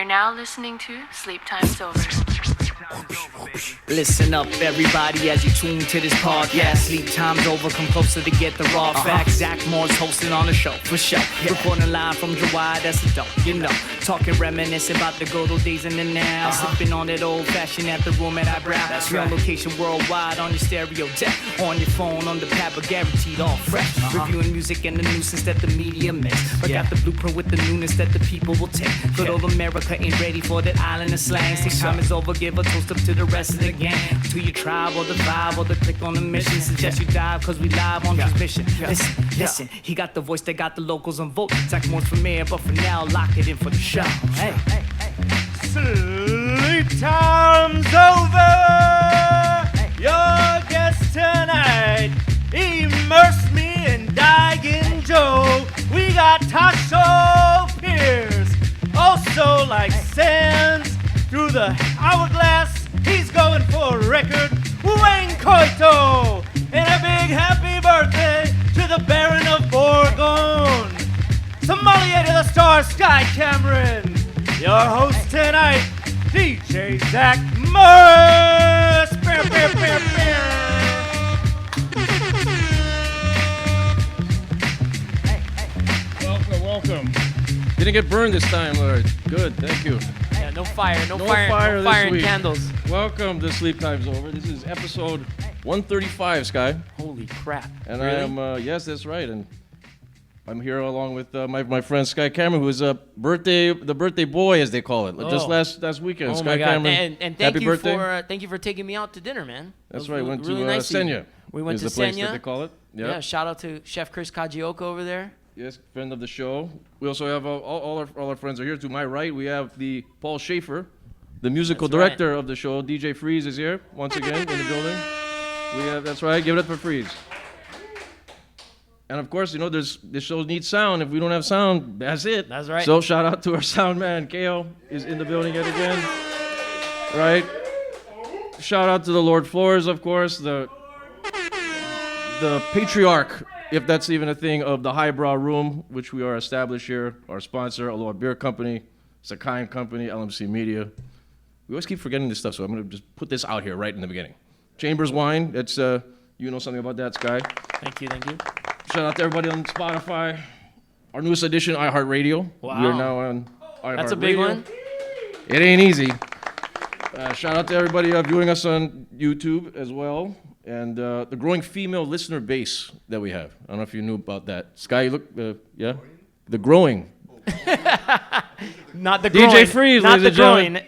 You're now listening to Sleep Time's Over. Listen up, everybody, as you tune to this podcast. Sleep time's over, come closer to get the raw facts. Zach Moore's hosting on the show, for sure. Recording live from July, that's a dope, you know. Talking, reminiscing about the good old days in the now. Sipping on that old fashioned at the room at Hi Brau. That's right. On location worldwide, on your stereo deck. On your phone, on the pad, but guaranteed all fresh. Reviewing music and the nuisance that the media miss. But got the blueprint with the newness that the people will take. Good old America ain't ready for that island of slang. Sleep time is over, give a toast up to the rest of the gang. To your tribe or the vibe or the click on the mission. Suggest you dive cause we live on transmission. Listen, he got the voice that got the locals on vote. Zach Moore's for mayor, but for now, lock it in for the show. Hey. Sleep time's over. Your guest tonight, immerse me in Daigen Joe. We got Tassho Pearce, also like sands through the hourglass. He's going for a record, Wayne Coito. And a big happy birthday to the Baron of Bourgogne. Sommelier to the star, Sky Cameron. Your host tonight, DJ Zach Moore's. Welcome. Didn't get burned this time, Lord. Good, thank you. Yeah, no fire this and week. candles. Welcome to Sleep Time's Over. This is episode 135, Sky. Holy crap. And really? I am, yes, that's right. And I'm here along with my friend Sky Cameron, who is the birthday boy, as they call it. Just last weekend. Oh Sky my God. Cameron, and happy birthday. thank you for taking me out to dinner, man. That's right. Went really to nice of you. Senya. We went to the place Senya. that they call it. Yep. Yeah, shout out to Chef Chris Kajioka over there. Yes, friend of the show. We also have all our friends are here. To my right, we have the Paul Schaefer, the musical director of the show. DJ Freeze is here once again in the building. That's right. Give it up for Freeze. And of course, you know, this show needs sound. If we don't have sound, that's it. That's right. So shout out to our sound man, Ko, is in the building yet again. Right. Shout out to the Lord Flores, of course, the patriarch, if that's even a thing, of the Hi Brau Room, which we are established here. Our sponsor, Aloha Beer Company, Sakai Company, LMC Media. We always keep forgetting this stuff, so I'm going to just put this out here right in the beginning. Chambers Wine, that's you know something about that, Sky. Thank you. Shout out to everybody on Spotify. Our newest edition, iHeartRadio. Wow. We are now on iHeartRadio. That's a big one. It ain't easy. Shout out to everybody viewing us on YouTube as well. And the growing female listener base that we have. I don't know if you knew about that. Sky, you look, yeah? The growing. Not the groin. DJ Freeze, not ladies the and gentlemen. groin.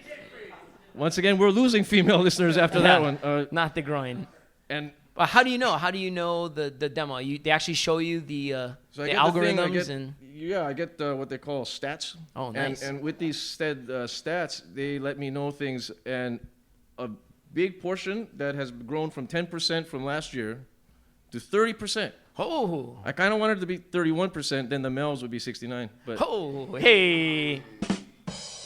Once again, we're losing female listeners after that one. Not the groin. And How do you know? How do you know the demo? They actually show you the algorithms I get what they call stats. Oh, nice. And with these stats, they let me know things. And a big portion that has grown from 10% from last year to 30%. Oh. I kind of wanted it to be 31%, then the males would be 69. But Oh, hey.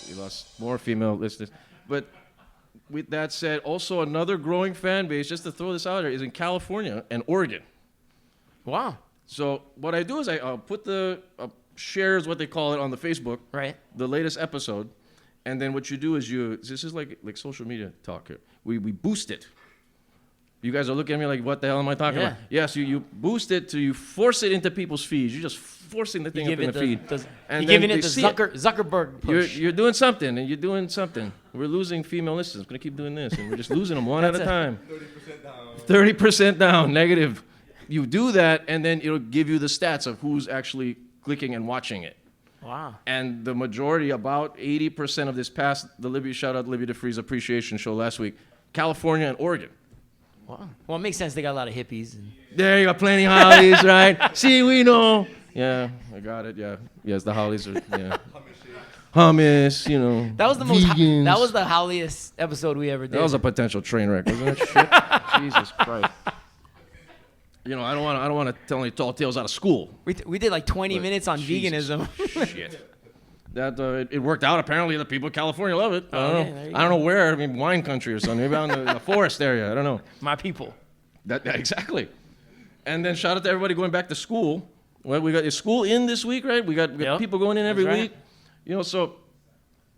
we lost more female listeners. But with that said, also another growing fan base, just to throw this out there, is in California and Oregon. Wow. So what I do is I'll put shares, what they call it, on the Facebook. Right. The latest episode. And then what you do is this is like social media talk here. We boost it. You guys are looking at me like, what the hell am I talking about? Yes, you boost it you force it into people's feeds. You're just forcing the thing up in the feed. You're giving it the Zuckerberg push. You're doing something, and you're doing something. We're losing female listeners. I'm going to keep doing this, and we're just losing them one at a time. 30% down, negative. You do that, and then it'll give you the stats of who's actually clicking and watching it. Wow. And the majority, about 80% of this past, shout out Libby DeFreeze Appreciation Show last week, California and Oregon. Wow. Well, it makes sense. They got a lot of hippies. There you got plenty of Hollies, right? See, we know. Yeah, I got it. Yeah. Yes, the Hollies are, yeah. Hummus, you know. That was the vegans. that was the holliest episode we ever did. That was a potential train wreck, wasn't it? Shit. Jesus Christ. You know, I don't want to tell any tall tales out of school. We did like 20 minutes on veganism. Shit. That it worked out. Apparently, the people of California love it. I don't know where. I mean, wine country or something. Maybe out in the forest area. I don't know. My people. That exactly. And then shout out to everybody going back to school. Well, we got school in this week, right? We got people going in every week. You know, so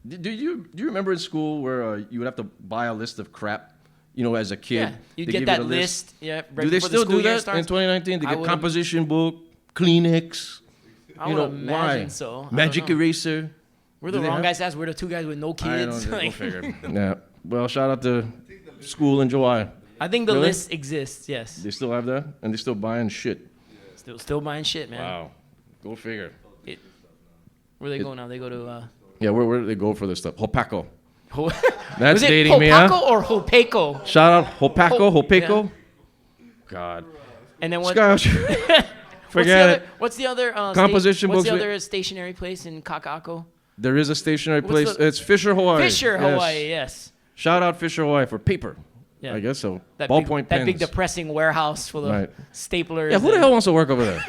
Do you remember in school where you would have to buy a list of crap? You know, as a kid, Yeah, you they get give that a list. Yeah, right do they before the still school do year that starts. in 2019? They I get would composition book, Kleenex. I You would know imagine why? so. I don't Magic know. eraser. We're the Do they wrong have- guys to ask. We're the two guys with no I kids. don't go Like, figure. Yeah. Well, shout out to school in July. I think the Really? list exists. Yes. They still have that, and they're still buying shit. Still buying shit, man. Wow. Go figure. Where they go now? They go to. Yeah, where do they go for this stuff? Hopaco. That's dating me, huh? Hopaco or Hopeco? Shout out Hopaco, Ho- Hopeco. God. And then what? Scotch. Forget it. What's the other Composition What's the books other stationary place in Kaka'ako? There is a stationary What's place. the- It's Fisher, Hawaii. Fisher, Yes. Hawaii. Yes. Shout out Fisher, Hawaii for paper. Yeah. I guess so. That Ballpoint that pens. big depressing warehouse full of Right. staplers. Yeah, who the and- hell wants to work over there?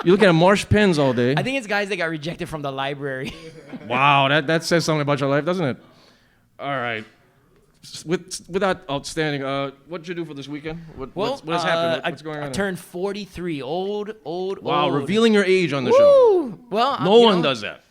You look at Marsh pens all day. I think it's guys that got rejected from the library. Wow, that says something about your life, doesn't it? All right. With that outstanding, what did you do for this weekend? What has happened? What's going on? I turned 43. Old. Wow, old. revealing your age on the show. Woo! Well, No you one know, does that.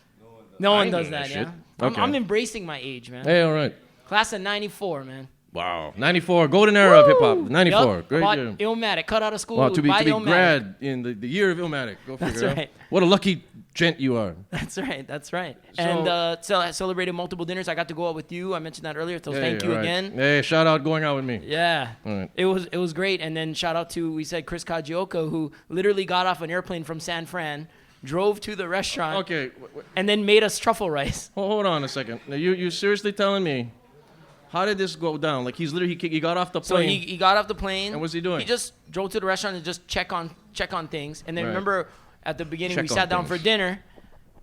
No I one ain't does doing that that. shit. Yeah. Okay. I'm embracing my age, man. Hey, all right. Class of '94, man. Wow. 94, golden era of hip hop. 94, Yup. great Bought year. Illmatic. Cut out of school. Wow, to be buy Illmatic. grad in the year of Illmatic. Go figure. That's out. right. What a lucky gent you are. That's right. That's right. So- And so I celebrated multiple dinners. I got to go out with you. I mentioned that earlier. So thank Hey, you all right. again. Hey, shout out going out with me. Yeah. All right. It was great. And then shout out to, we said, Chris Kajioka, who literally got off an airplane from San Fran, drove to the restaurant, Okay, and then made us truffle rice. hold on a second. Now, you seriously telling me, how did this go down? Like he's literally he got off the So plane. he got off the plane. And what's he doing? He just drove to the restaurant and just check on things. And then Right. remember at the beginning Check we on sat down things. for dinner.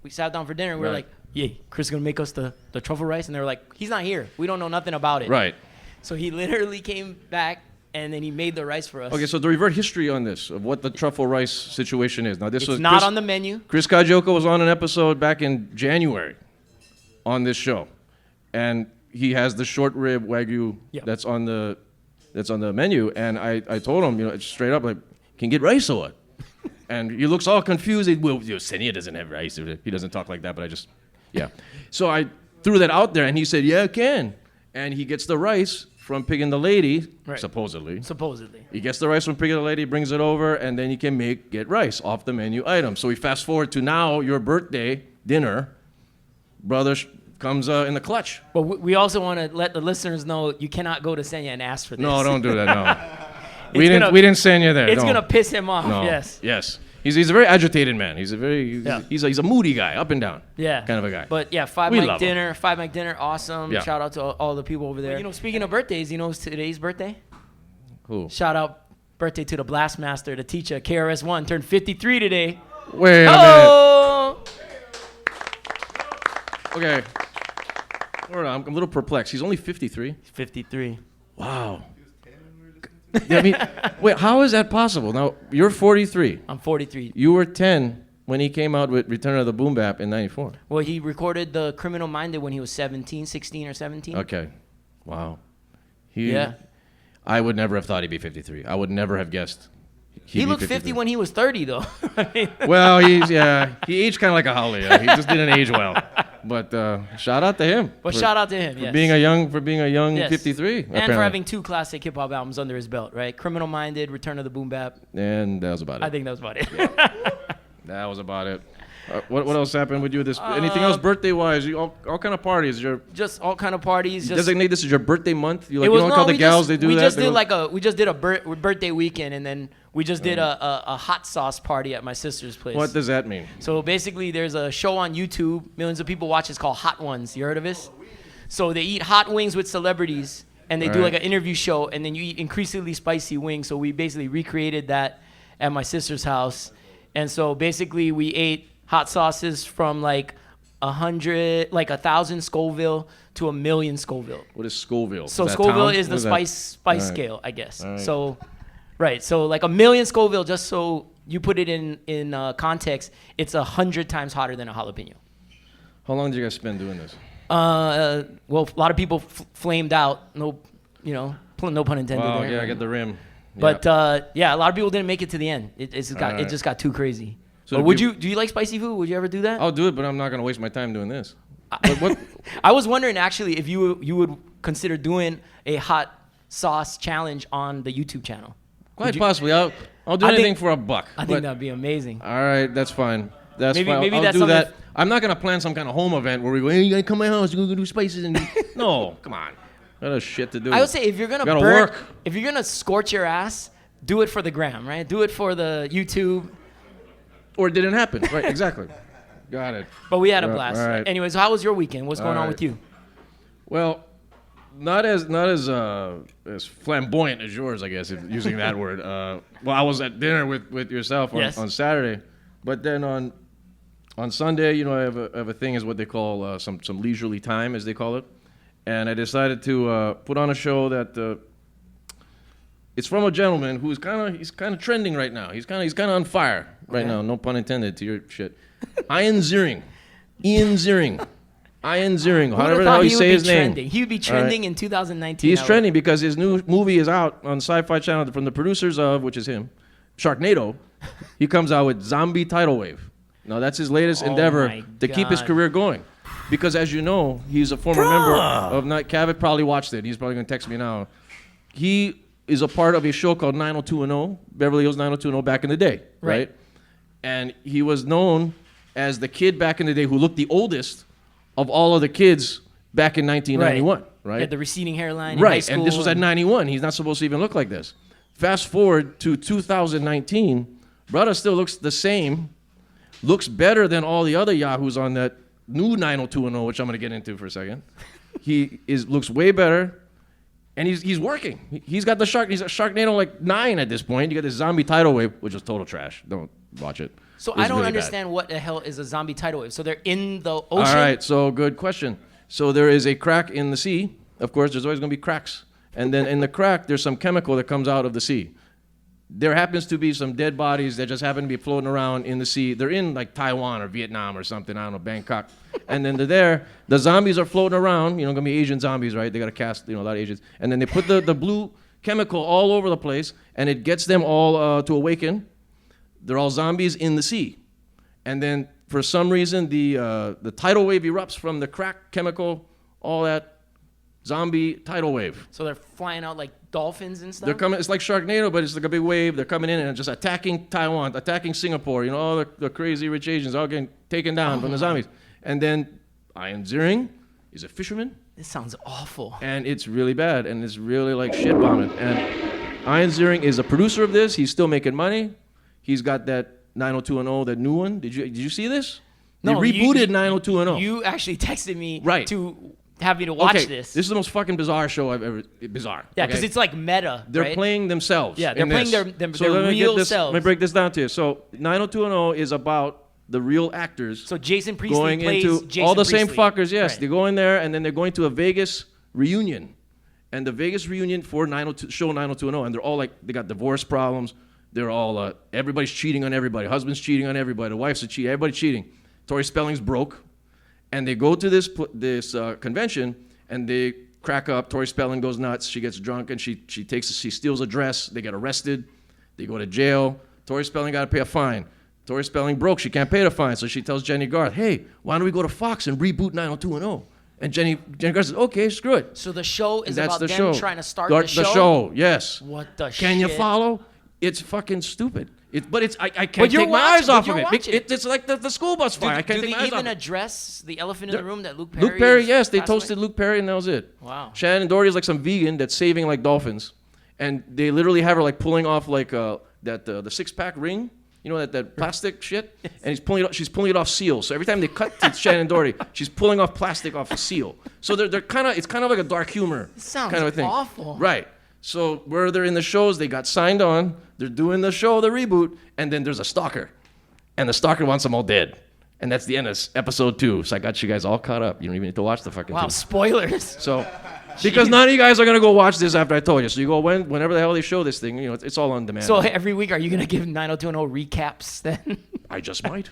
We sat down for dinner. And we were Right. like, "Yeah, Chris is gonna make us the truffle rice." And they were like, "He's not here. We don't know nothing about it." Right. So he literally came back and then he made the rice for us. Okay, so the revert history on this of what the truffle rice situation is. Now this it's was not Chris, on the menu. Chris Kajioka was on an episode back in January on this show, and he has the short rib wagyu Yep. that's on the menu, and I told him, it's straight up like, can you get rice or what? And he looks all confused. Well, Senia doesn't have rice. He doesn't talk like that, but yeah. So I threw that out there, and he said, yeah, I can. And he gets the rice from Pig and the Lady, Right. supposedly. Supposedly. He gets the rice from Pig and the Lady, brings it over, and then he can get rice off the menu item. So we fast forward to now, your birthday dinner. Brother comes in the clutch. But we also want to let the listeners know you cannot go to Senya and ask for this. No, don't do that. No, It's gonna- we didn't send you there. It's no. gonna piss him off. No. Yes. Yes. He's a very agitated man. He's Yeah. a moody guy, up and down. Yeah. Kind of a guy. But yeah, five We mic love him. dinner, awesome. Yeah. Shout out to all the people over there. You know, speaking of birthdays, you know who's today's birthday? Who? Shout out birthday to the Blastmaster, the teacher, KRS-One, turned 53 today. Wait a minute. Oh! Okay. Hold on. I'm a little perplexed. He's only 53. 53. Wow. Yeah, I mean, wait, how is that possible? Now, you're 43. I'm 43. You were 10 when he came out with Return of the Boom Bap in 94. Well, he recorded the Criminal Minded when he was 16 or 17. Okay. Wow. Yeah. I would never have thought he'd be 53. I would never have guessed. He looked 50 when he was 30, though. I mean, Well, he aged kind of like a holly. He just didn't age well. But shout out to him. but for- shout out to him, for yes. being a young Yes. 53. And apparently. for having 2 classic hip hop albums under his belt, right? Criminal Minded, Return of the Boom Bap. And that was about it. I think that was about it. That was about it. What else happened with you this? Anything else birthday wise? All kind of parties. Just all kind of parties. Just Designate this as your birthday month. You it was don't call the we gals. just, They do we that. just They did go- we just did a birthday weekend, and then we just did a hot sauce party at my sister's place. What does that mean? So basically, there's a show on YouTube, millions of people watch. It's called Hot Ones. You heard of this? So they eat hot wings with celebrities, and they do Right. like an interview show, and then you eat increasingly spicy wings. So we basically recreated that at my sister's house, and so basically we ate hot sauces from like 1,000 Scoville to 1,000,000 Scoville. What is Scoville? So Is that Scoville town? is the What that? spice All right. scale, I guess. All right. So, right. So like 1,000,000 Scoville, just so you put it in context, it's 100 times hotter than a jalapeno. How long did you guys spend doing this? Well, a lot of people flamed out. No pun intended Wow, there. yeah, I get the rim. But yeah, a lot of people didn't make it to the end. It Alright. just got too crazy. So But do do you like spicy food? Would you ever do that? I'll do it, but I'm not gonna waste my time doing this. But what? I was wondering actually if you would consider doing a hot sauce challenge on the YouTube channel. Quite possibly. I'll do anything for $1. I think that'd be amazing. All right, that's fine. That's Maybe- fine. maybe I'll that's do something- that. I'm not gonna plan some kind of home event where we go, hey, you gotta come to my house, you're gonna do spices and no, come on. Got a shit to do. I would say if you're gonna Gotta burn, work. if you're gonna scorch your ass, do it for the gram, right? Do it for the YouTube. Or it didn't happen. Right, exactly. Got it. But we had a Right, blast. all right. Anyways, how was your weekend? What's going All on right. with you? Well, not as flamboyant as yours, I guess, if using that word. Well, I was at dinner with yourself Yes. on Saturday, but then on Sunday, you know, I have a thing is what they call some leisurely time, as they call it, and I decided to put on a show that it's from a gentleman who's he's kind of trending right now. He's kind of on fire right now. No pun intended to your shit. Ian Ziering. Ian Ziering. However the hell you say his name. He would be trending in 2019. He's trending because his new movie is out on Sci-Fi Channel from the producers of, which is him, Sharknado. He comes out with Zombie Tidal Wave. Now that's his latest endeavor my to keep his God. career going. Because as you know, he's a former member of Night. Cavett probably watched it. He's probably going to text me now. He is a part of a show called 90210, Beverly Hills 90210 back in the day, right? And he was known as the kid back in the day who looked the oldest of all of the kids back in 1991, right? He had the receding hairline. In high Right, school and this was at 91. He's not supposed to even look like this. Fast forward to 2019, brother still looks the same, looks better than all the other yahoos on that new 90210, which I'm going to get into for a second. Looks way better, and he's working. He's got he's at Sharknado like 9 at this point. You got this Zombie Tidal Wave, which is total trash. Don't watch it. So It was I don't really bad. understand what the hell is a zombie tidal wave. So they're in the ocean. All right, so good question. So there is a crack in the sea. Of course, there's always going to be cracks. And then in the crack, there's some chemical that comes out of the sea. There happens to be some dead bodies that just happen to be floating around in the sea. They're in like Taiwan or Vietnam or something. I don't know, Bangkok. And then they're there. The zombies are floating around. You know, going to be Asian zombies, right? They got to cast, a lot of Asians. And then they put the blue chemical all over the place, and it gets them all to awaken. They're all zombies in the sea. And then for some reason, the tidal wave erupts from the crack chemical, all that zombie tidal wave. So they're flying out like dolphins and stuff? They're coming. It's like Sharknado, but it's like a big wave. They're coming in and just attacking Taiwan, attacking Singapore. You know, all the crazy rich Asians all getting taken down from the zombies. And then Ian Ziering is a fisherman. This sounds awful. And it's really bad, and it's really like shit bombing. And Ian Ziering is a producer of this. He's still making money. He's got that 90210, that new one. Did you see this? They No, rebooted 90210. You actually texted me Right. to have me to watch Okay, this. This is the most fucking bizarre show I've ever. Bizarre. Yeah, because okay? it's like meta. They're right? playing themselves. Yeah, they're in playing this. their So let me get real this- selves. Let me break this down to you. So 90210 is about the real actors So Jason Priestley going plays into Jason all the same Priestley. fuckers. Yes, Right. they go in there and then they're going to a Vegas reunion, and the Vegas reunion for 902 show 90210, and they're all like they got divorce problems. They're all everybody's cheating on everybody. Husband's cheating on everybody. The wife's a cheat. Everybody's cheating. Tori Spelling's broke, and they go to this convention and they crack up. Tori Spelling goes nuts. She gets drunk and she steals a dress. They get arrested. They go to jail. Tori Spelling got to pay a fine. Tori Spelling broke. She can't pay the fine, so she tells Jenny Garth, "Hey, why don't we go to Fox and reboot 90210?" And Jenny Garth says, "Okay, screw it." So the show is And that's about the them show. trying to start The the show? show, yes. What the shit? Can you follow? It's fucking stupid. But I can't But you're take my watching- eyes off but of you're it. watching. It's like the school bus fire. I can't Do take they my eyes even off it. address the elephant in the room that Luke Perry Luke Perry, is yes, they passed away? toasted Luke Perry, and that was it. Wow. Shannon Doherty is like some vegan that's saving like dolphins, and they literally have her like pulling off like the 6-pack ring, you know, that plastic shit, and she's pulling it off seals. So every time they cut to Shannon Doherty, she's pulling off plastic off a seal. So they're kind of, it's kind of like a dark humor sounds kind of a thing. awful. Right. So where they're in the shows, they got signed on. They're doing the show, the reboot, and then there's a stalker, and the stalker wants them all dead. And that's the end of episode 2. So I got you guys all caught up. You don't even need to watch the fucking Wow, thing. spoilers. So, because none of you guys are gonna go watch this after I told you. So you go whenever the hell they show this thing. You know, it's all on demand. So every week, are you going to give 90210 recaps then? I just might.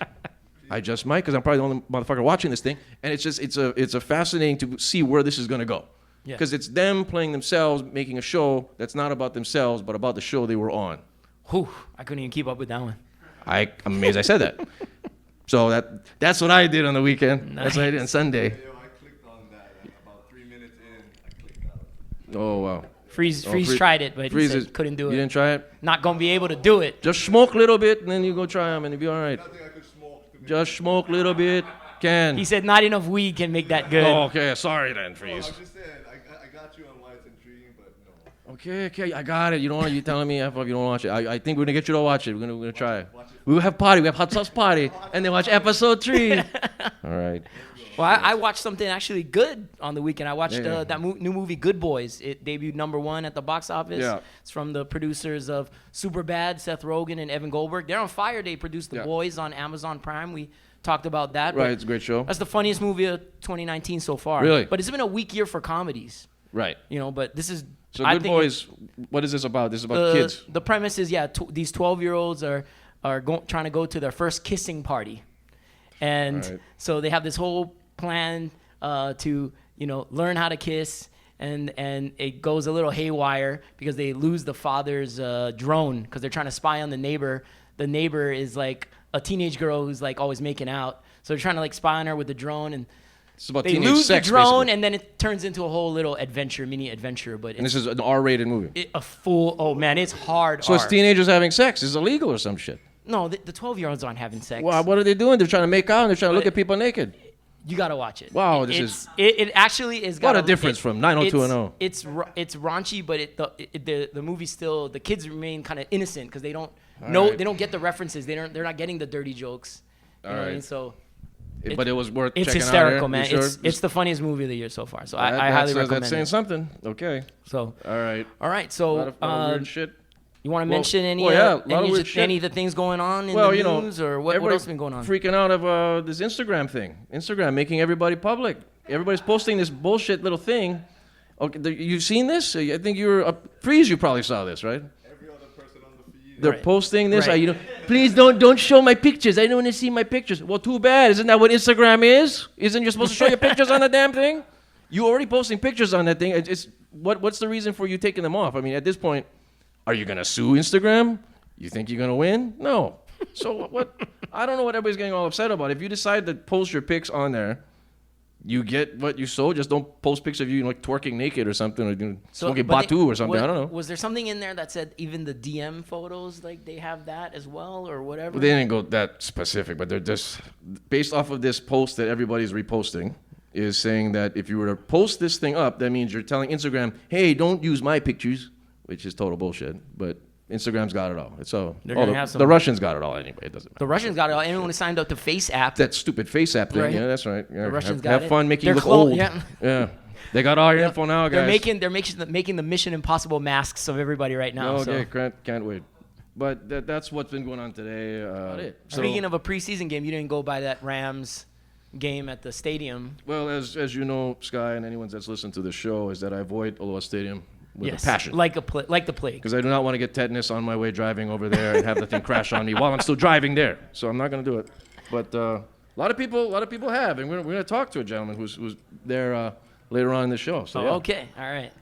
Because I'm probably the only motherfucker watching this thing. And it's a fascinating to see where this is gonna go. Yeah. Because it's them playing themselves, making a show that's not about themselves, but about the show they were on. Whew, I couldn't even keep up with that one. I'm amazed I said that. So that's what I did on the weekend. That's what I did on Sunday. 3 minutes in, I clicked out. Oh wow. Freeze tried it, but he said couldn't do it. You didn't try it? Not gonna be able to do it. Just smoke a little bit, and then you go try them, and you'll be all right. Nothing I could smoke to make Just smoke a little bit. Can. He said not enough weed can make that good. Oh, okay. Sorry then, I Freeze. was just saying, I got you on why it's intriguing, but no. Okay, I got it. You don't want you telling me F off, you don't watch it. I think we're gonna get you to watch it. We're gonna try it. We will have party. We have hot sauce party, and then watch episode 3. All right. Well, I watched something actually good on the weekend. I watched that new movie, Good Boys. It debuted #1 at the box office. Yeah. It's from the producers of Superbad, Seth Rogen and Evan Goldberg. They're on fire. They produced The Boys on Amazon Prime. We talked about that. Right, it's a great show. That's the funniest movie of 2019 so far. Really? But it's been a weak year for comedies. Right. You know, but this is... So I Good think Boys, what is this about? This is about kids. The premise is, these 12-year-olds are trying to go to their first kissing party. And so they have this whole plan to, learn how to kiss. And it goes a little haywire because they lose the father's drone because they're trying to spy on the neighbor. The neighbor is like a teenage girl who's like always making out. So they're trying to like spy on her with the drone, and It's about they teenage lose sex, the drone, basically. and then it turns into a whole little mini adventure. But And it's this is an R-rated movie. it's hard. So it's teenagers having sex. It's illegal or some shit. No, the 12-year-olds aren't having sex. Wow, what are they doing? They're trying to make out and they're trying to look at people naked. You gotta watch it. Wow, it actually is. What a difference from 90210. It's raunchy, but the movie's still, the kids remain kind of innocent because they don't right. they don't get the references. They're not getting the dirty jokes. You know what I right. mean? So But it was worth it's checking hysterical, out. man. You sure? It's the funniest movie of the year so far. So I highly recommend That's saying it. something. Okay. So All right. so A lot of weird shit. you want to mention any a lot of weird shit. any of the things going on in the news, or what everybody else has been going on? Freaking out of this Instagram thing. Instagram making everybody public. Everybody's posting this bullshit little thing. Okay, you've seen this? I think you were Freeze. You probably saw this, right? Every other person on the feed. They're posting this. Right. Please don't show my pictures. I don't want to see my pictures. Well, too bad. Isn't that what Instagram is? Isn't you supposed to show your pictures on the damn thing? You already posting pictures on that thing. What's the reason for you taking them off? I mean, at this point, are you gonna sue Instagram? You think you're gonna win? No. So what? I don't know what everybody's getting all upset about. If you decide to post your pics on there, you get what you sow. Just don't post pics of you like twerking naked or something, or smoking batu or something. I don't know. Was there something in there that said even the DM photos, like they have that as well, or whatever? Well, they didn't go that specific, but they're just based off of this post that everybody's reposting is saying that if you were to post this thing up, that means you're telling Instagram, hey, don't use my pictures, which is total bullshit. But Instagram's got it all. It's all. The Russians got it all anyway. It doesn't matter. The Russians got it all. Anyone who signed up to Face App. That stupid Face App thing. Right. Yeah, that's right. Yeah. The Russians got have it. fun making They're you look old. Yeah. They got all your info now, guys. They're making the Mission Impossible masks of everybody right now. Okay, can't wait. But that's what's been going on today. Speaking of a preseason game, you didn't go by that Rams game at the stadium. Well, as you know, Sky, and anyone that's listened to the show, is that I avoid Aloha Stadium with a passion. Like the plague. Because I do not want to get tetanus on my way driving over there and have the thing crash on me while I'm still driving there. So I'm not going to do it. But a lot of people have, and we're going to talk to a gentleman who's there later on in the show. So yeah. Okay, all right.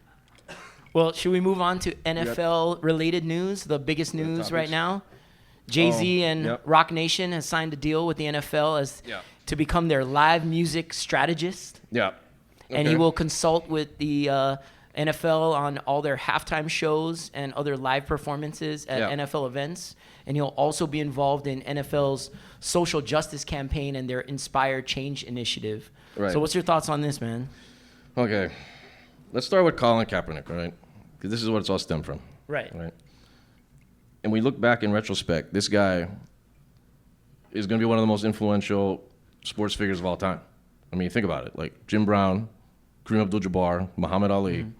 Well, should we move on to NFL-related news? The biggest news right now. Jay-Z and Rock Nation has signed a deal with the NFL to become their live music strategist. Yeah. Okay. And he will consult with the NFL on all their halftime shows and other live performances at NFL events. And he'll also be involved in NFL's social justice campaign and their Inspire Change initiative. Right. So what's your thoughts on this, man? Okay. Let's start with Colin Kaepernick, all right? Because this is what it's all stemmed from. Right. And we look back in retrospect, this guy is going to be one of the most influential sports figures of all time. I mean, think about it. Like Jim Brown, Kareem Abdul-Jabbar, Muhammad Ali. Mm-hmm.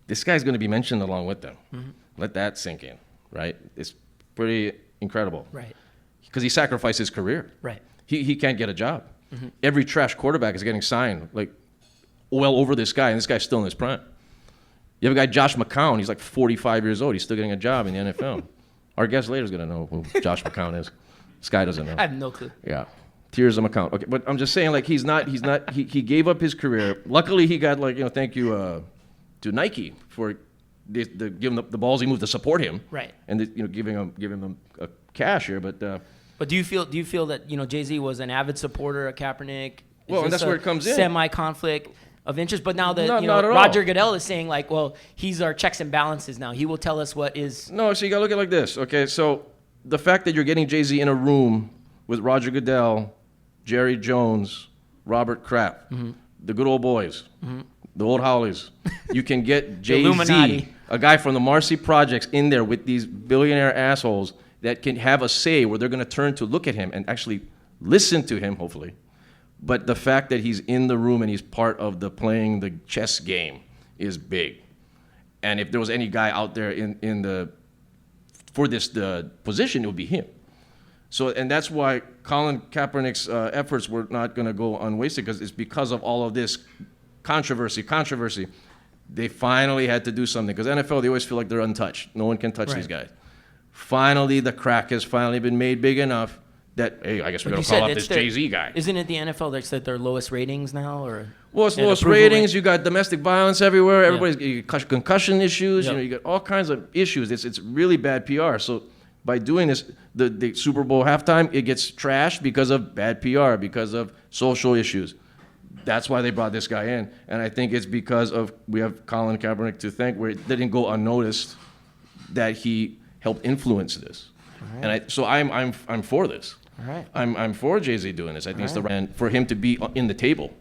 This guy's going to be mentioned along with them. Mm-hmm. Let that sink in, right? It's pretty incredible. Right. Because he sacrificed his career. Right. He can't get a job. Mm-hmm. Every trash quarterback is getting signed, like, well over this guy, and this guy's still in his prime. You have a guy, Josh McCown. He's like 45 years old. He's still getting a job in the NFL. Our guest later is going to know who Josh McCown is. This guy doesn't know. I have no clue. Yeah. Tears of McCown. Okay, but I'm just saying, like, he gave up his career. Luckily, he got, like, thank you to Nike for giving the ballsy move to support him. Right. And, giving him a cash here. But do you feel that, Jay-Z was an avid supporter of Kaepernick? Well, and that's where it comes in. Semi-conflict. of interest. But now that Not at Roger all. Goodell is saying like, well, he's our checks and balances now. He will tell us what is. No, so you gotta look at it like this. Okay, so the fact that you're getting Jay-Z in a room with Roger Goodell, Jerry Jones, Robert Kraft, the good old boys, the old Howleys. You can get Jay-Z, Illuminati. a guy from the Marcy Projects, in there with these billionaire assholes that can have a say where they're gonna turn to look at him and actually listen to him, hopefully. But the fact that he's in the room and he's part of the playing the chess game is big. And if there was any guy out there for this position, it would be him. So, and that's why Colin Kaepernick's efforts were not going to go unwasted, because it's because of all of this controversy. They finally had to do something, because NFL, they always feel like they're untouched. No one can touch these guys. Finally, the crack has finally been made big enough that, hey, I guess we're going to call up this Jay-Z guy. Isn't it the NFL that's at their lowest ratings now? Well, it's lowest ratings. You got domestic violence everywhere. You got concussion issues. Yep. You got all kinds of issues. It's really bad PR. So by doing this, the Super Bowl halftime, it gets trashed because of bad PR, because of social issues. That's why they brought this guy in. And I think it's because of, we have Colin Kaepernick to thank, where it didn't go unnoticed that he helped influence this. Right. And I'm for this. All right. I'm for Jay-Z doing this. I think it's the right, and for him to be in the table.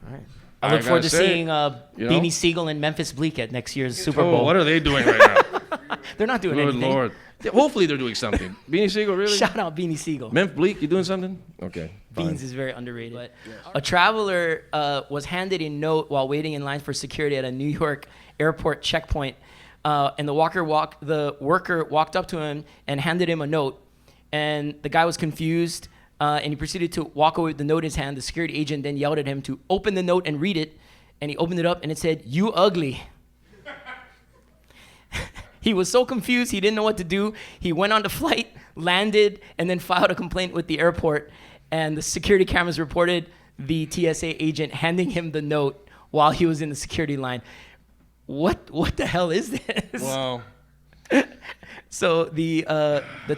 All right. I look forward to seeing Beanie Siegel and Memphis Bleak at next year's Super Bowl. What are they doing right now? They're not doing anything. Good Lord. Hopefully they're doing something. Beanie Siegel, really? Shout out Beanie Siegel. Memphis Bleak, you doing something? Okay. Fine. Beans is very underrated. But a traveler was handed a note while waiting in line for security at a New York airport checkpoint, and the worker walked up to him and handed him a note, and the guy was confused, and he proceeded to walk away with the note in his hand. The security agent then yelled at him to open the note and read it, and he opened it up, and it said, "You ugly." He was so confused, he didn't know what to do. He went on the flight, landed, and then filed a complaint with the airport. And the security cameras reported the TSA agent handing him the note while he was in the security line. What the hell is this? Wow. So the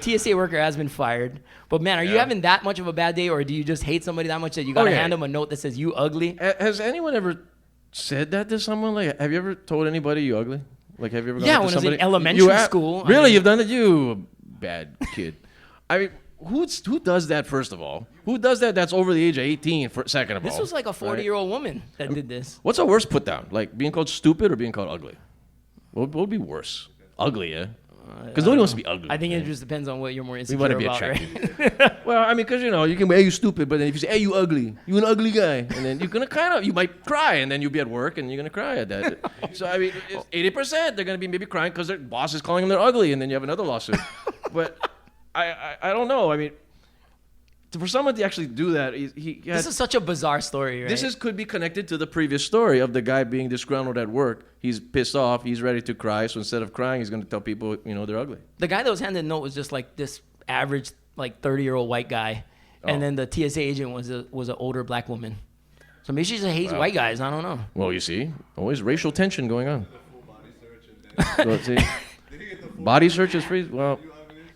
TSA worker has been fired. But man, are you having that much of a bad day, or do you just hate somebody that much that you gotta hand them a note that says "you ugly"? Has anyone ever said that to someone? Like, have you ever told anybody you ugly? Like, have you ever gone Yeah, up to when I was in somebody? elementary school. Really, you've done it? You bad kid. I mean, who does that, first of all? Who does that that's over the age of 18, second of all? This was like a 40-year-old woman that did this. What's a worse put down? Like, being called stupid or being called ugly? What would be worse? Ugly, yeah? Because nobody wants to be ugly. I think it just depends on what you're more We insecure want to be about, attractive. right? Well, I mean, because, you can be, hey, you stupid, but then if you say, hey, you ugly, you an ugly guy, and then you're going to you might cry, and then you'll be at work, and you're going to cry at that. So, I mean, 80%, they're going to be maybe crying because their boss is calling them they're ugly, and then you have another lawsuit. But I don't know. I mean, for someone to actually do that, This is such a bizarre story, right? This could be connected to the previous story of the guy being disgruntled at work. He's pissed off. He's ready to cry. So instead of crying, he's going to tell people, they're ugly. The guy that was handed the note was just like this average, like 30-year-old white guy, and then the TSA agent was an older black woman. So maybe she just hates white guys. I don't know. Well, you see, always racial tension going on. Body search is free. Well.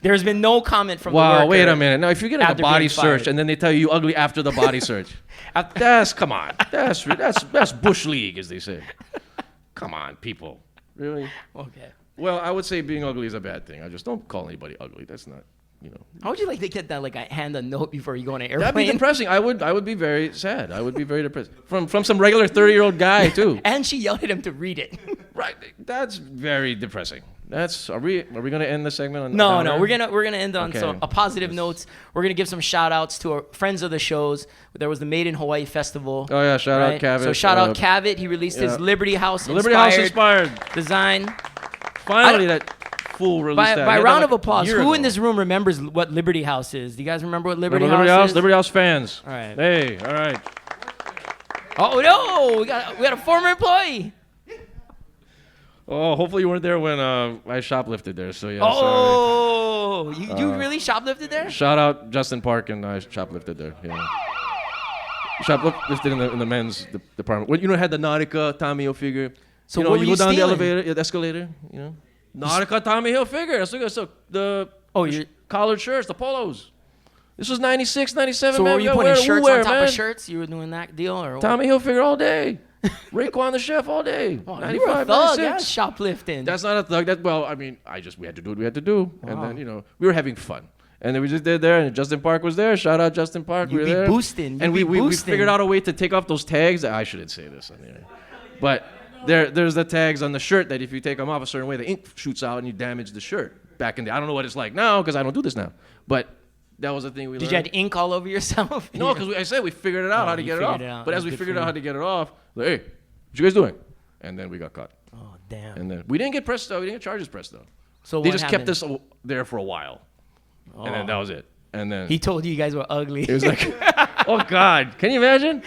There's been no comment from the worker. Wow, wait a minute. Now, if you're getting a body search fired. and then they tell you ugly after the body search, come on. That's Bush League, as they say. Come on, people. Really? Okay. Well, I would say being ugly is a bad thing. I just don't call anybody ugly. That's not, How would you like to get that, like, hand a note before you go on an airplane? That'd be depressing. I would be very sad. I would be very depressed. From some regular 30-year-old guy, too. And she yelled at him to read it. Right. That's very depressing. Are we going to end the segment on No, we're gonna end on a positive notes. We're gonna give some shout outs to our friends of the shows. There was the Made in Hawaii Festival. Oh yeah, shout out Cavett. So shout out Cavett. He released his Liberty House inspired design. Finally, that fool released that. By round of applause, who in this room remembers what Liberty House is? Do you guys remember what Liberty House is? Liberty House fans. All right. Hey, all right. Oh no, we got a former employee. Oh, hopefully you weren't there when I shoplifted there. So yeah. Oh, sorry. You really shoplifted there? Shout out Justin Park, and I shoplifted there. Yeah. Shoplifted in the men's department. Well, had the Nautica Tommy Hilfiger. So what were you go down stealing? the escalator. Nautica Tommy Hilfiger. So the collared shirts, the polos. This was 96, 97. So man. were you putting shirts on top of shirts? You were doing that deal, or what? Tommy Hilfiger all day. Raekwon the chef all day. Oh, 95, you were a thug, 96. yeah, shoplifting. That's not a thug. We had to do what we had to do. And then, we were having fun. And then we just did there, and Justin Park was there. Shout out Justin Park. You we be were there. boosting. And we figured out a way to take off those tags. I shouldn't say this on the air. But there's the tags on the shirt that if you take them off a certain way, the ink shoots out and you damage the shirt. Back in the, I don't know what it's like now because I don't do this now. But that was the thing we learned. Did you have ink all over yourself? No, because I said we figured it out how to get it off. But as we figured out how to get it off, like, hey, what you guys doing? And then we got caught. Oh, damn. And then we didn't get pressed though. We didn't get charges pressed though. So they what just happened? kept us there for a while. Oh. And then that was it. And then He told you guys were ugly. it was like, oh God, can you imagine?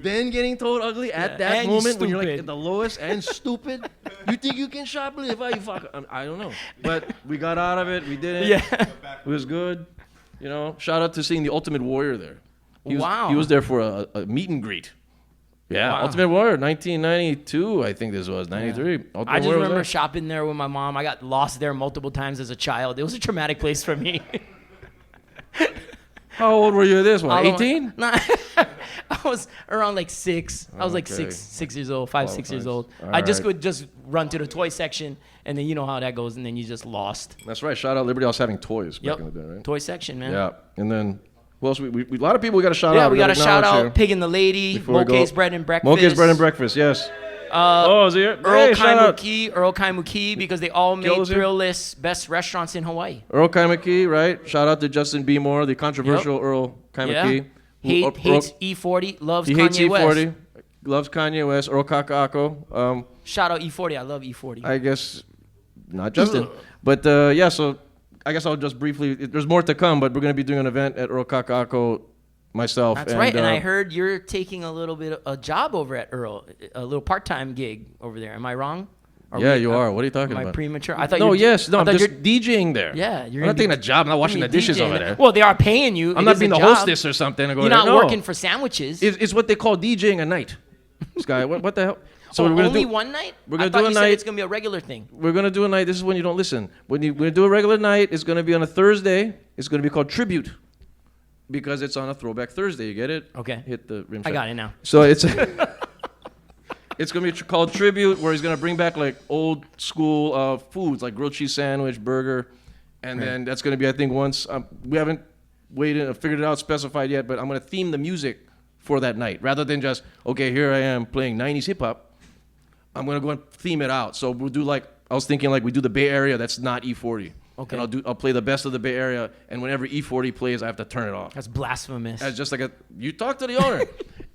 Ben getting told ugly at that and moment when you're like stupid. at the lowest and stupid. You think you can shoplift? Why you fuck? I don't know. But we got out of it. We did it. Yeah. It was good. Shout out to seeing the Ultimate Warrior there. He was there for a meet and greet. Yeah, Wow. Ultimate Warrior, 1992, I think this was, 93. I just Warrior was remember there. shopping there with my mom. I got lost there multiple times as a child. It was a traumatic place for me. How old were you at this one? I don't- 18? Nah, I was around like 6. I was like Okay. 6 years old, 5, 6 years old. All I just right. would just run to the toy section, and then you know how that goes, and then you just lost. That's right. Shout out Liberty House having toys back in the day, right? Toy section, man. Yeah. And then, who else? We a lot of people we got to shout Yeah, out. we got to shout acknowledge out Pig and the Lady, before we go. Moke's Bread and Breakfast. Moke's Bread and Breakfast, yes. Is he here? Earl Hey, shout out. Kaimuki, because they all made Gil's here. Thrill List best restaurants in Hawaii. Earl Kaimuki, right? Shout out to Justin B. Moore, the controversial Earl Kaimuki. Yeah. Who- Hates E40, loves He Kanye hates E40. West. Loves Kanye West. Earl Kakako. Shout out E40, I love E40. I guess not Justin. But yeah, so I guess I'll just briefly, there's more to come, but we're going to be doing an event at Earl Kakako, myself. That's right, and I heard you're taking a little bit of a job over at Earl, a little part-time gig over there. Am I wrong? Yeah, you are. What are you talking Am I about? premature? I thought No, you. yes. No, I I'm thought just you're- DJing there. Yeah, you're I'm not gonna taking a job. I'm not washing the dishes DJing over there. there. Well, they are paying you. I'm It not is being a the job. hostess or something. You're not working for sandwiches. It's what they call DJing a night. Sky, what the hell? So we're gonna only do one night? We're I gonna thought do a you said night. it's gonna be a regular thing. We're gonna do a night. This is when you don't listen. We're gonna do a regular night. It's gonna be on a Thursday. It's gonna be called Tribute because it's on a Throwback Thursday. You get it? Okay. Hit the rim I shot. got it now. So it's it's gonna be called Tribute, where he's gonna bring back like old school foods like grilled cheese sandwich, burger, and then that's gonna be I think once we haven't figured it out specified yet, but I'm gonna theme the music for that night rather than just okay here I am playing 90s hip hop. I'm gonna go and theme it out. So we'll do like I was thinking like we do the Bay Area that's not E40. Okay. And I'll play the best of the Bay Area, and whenever E40 plays, I have to turn it off. That's blasphemous. As just like you talk to the owner,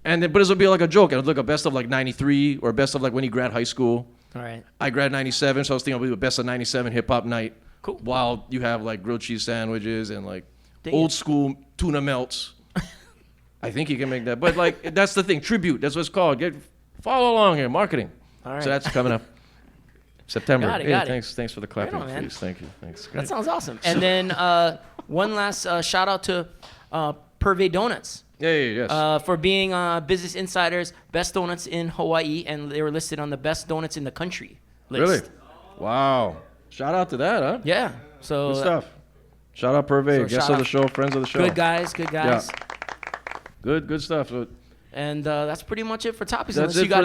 and then but it'll be like a joke. It'll look a best of like '93 or best of like when he grad high school. All right. I grad '97, so I was thinking it'll be the best of '97 hip hop night. Cool. While you have like grilled cheese sandwiches and like Damn. old school tuna melts. I think you can make that, but like that's the thing. Tribute. That's what it's called. Follow along here. Marketing. All right. So that's coming up. September. Got it, Hey, got it. thanks for the clapping, Right on, man. please. Thank you. Thanks. That sounds awesome. And then one last shout out to Purvey Donuts. Yes. For being Business Insider's best donuts in Hawaii, and they were listed on the best donuts in the country list. Really? Wow. Shout out to that, huh? Yeah. So Good stuff. Shout out Purvey, So guests shout of the out- show, friends of the show. good guys. Yeah. Good stuff. So, And that's pretty much it for topics. That's Unless you it got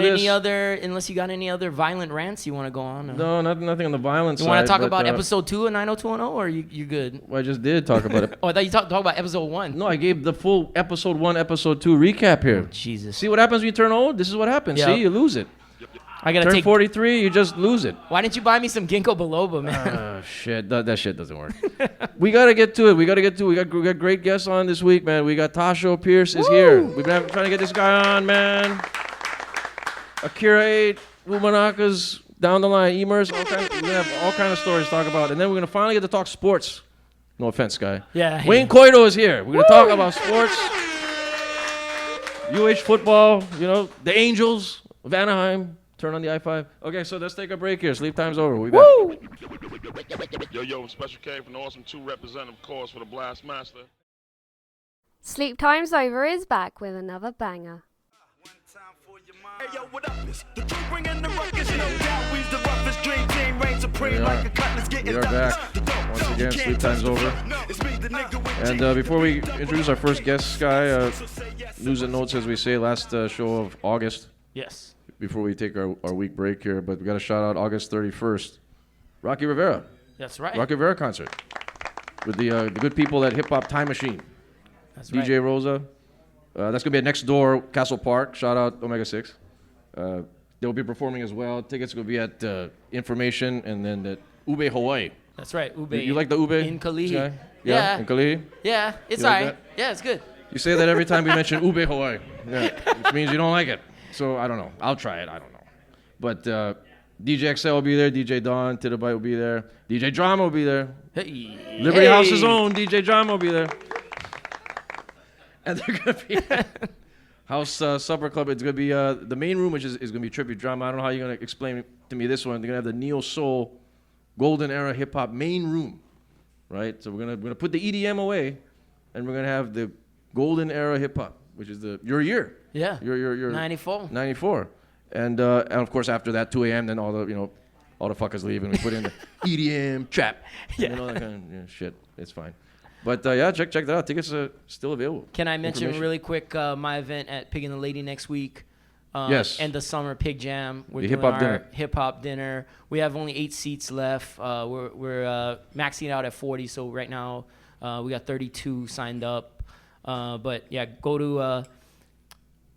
for any other violent rants you want to go on. no, nothing on the violence You side. want to talk but, about episode 2 of 90210, or you good? Well, I just did talk about it. Oh, I thought you talk about episode 1. No, I gave the full episode 1, episode 2 recap here. Jesus. See what happens when you turn old? This is what happens. Yeah. See, you lose it. I gotta Turn take. 43, you just lose it. Why didn't you buy me some ginkgo biloba, man? Oh, shit. That shit doesn't work. We got to get to it. We got great guests on this week, man. We got Tassho Pearce is here. We've been trying to get this guy on, man. Akira 8, Hoomanakas, down the line, Immersion. We have all kind of stories to talk about. And then we're going to finally get to talk sports. No offense, guy. Yeah. Wayne Coito is here. We're going to talk about sports. UH football, the Angels of Anaheim. Turn on the I-5. Okay, so let's take a break here. Sleep time's over. We back. Woo! Yo, Special K from the Awesome 2 representative cause for the Blast Master. Sleep Time's Over is back with another banger. Hey yo, what up? The crew bringing the ruckus, no doubt. We's the roughest dream team, reign supreme. We are back. Once again, Sleep Time's over. And before we introduce our first guest, Sky, news and notes, as we say, last show of August. Yes. Before we take our week break here, but we got to shout out August 31st, Rocky Rivera. That's right. Rocky Rivera concert with the good people at Hip Hop Time Machine. That's DJ right. Rosa. That's going to be at next door, Castle Park. Shout out Omega 6. They'll be performing as well. Tickets will be at Information and then at Ube, Hawaii. That's right. Ube. You like the Ube? In Kalihi. Yeah. In Kalihi? Yeah, it's You like all right. that? Yeah, it's good. You say that every time we mention Ube, Hawaii. Yeah, which means you don't like it. So I don't know. I'll try it. I don't know. But DJ XL will be there. DJ Don, Tidal will be there. DJ Drama will be there. Hey. Liberty House's own DJ Drama will be there. And they're going to be House Supper Club. It's going to be the main room, which is going to be Tribute Drama. I don't know how you're going to explain to me this one. They're going to have the Neo Soul Golden Era Hip Hop main room, right? So we're going to put the EDM away, and we're going to have the Golden Era Hip Hop, which is your year. Yeah. Your 94. 94. And of course after that 2 a.m. then all the fuckers leave and we put in the EDM trap. Yeah. And all that kind of shit. It's fine. But yeah, check that out. Tickets are still available. Can I mention really quick my event at Pig and the Lady next week? Yes. End of summer Pig Jam. We're The doing hip-hop our dinner. hip-hop dinner. We have only 8 seats left. We're maxing out at 40, so right now we got 32 signed up. But yeah, go to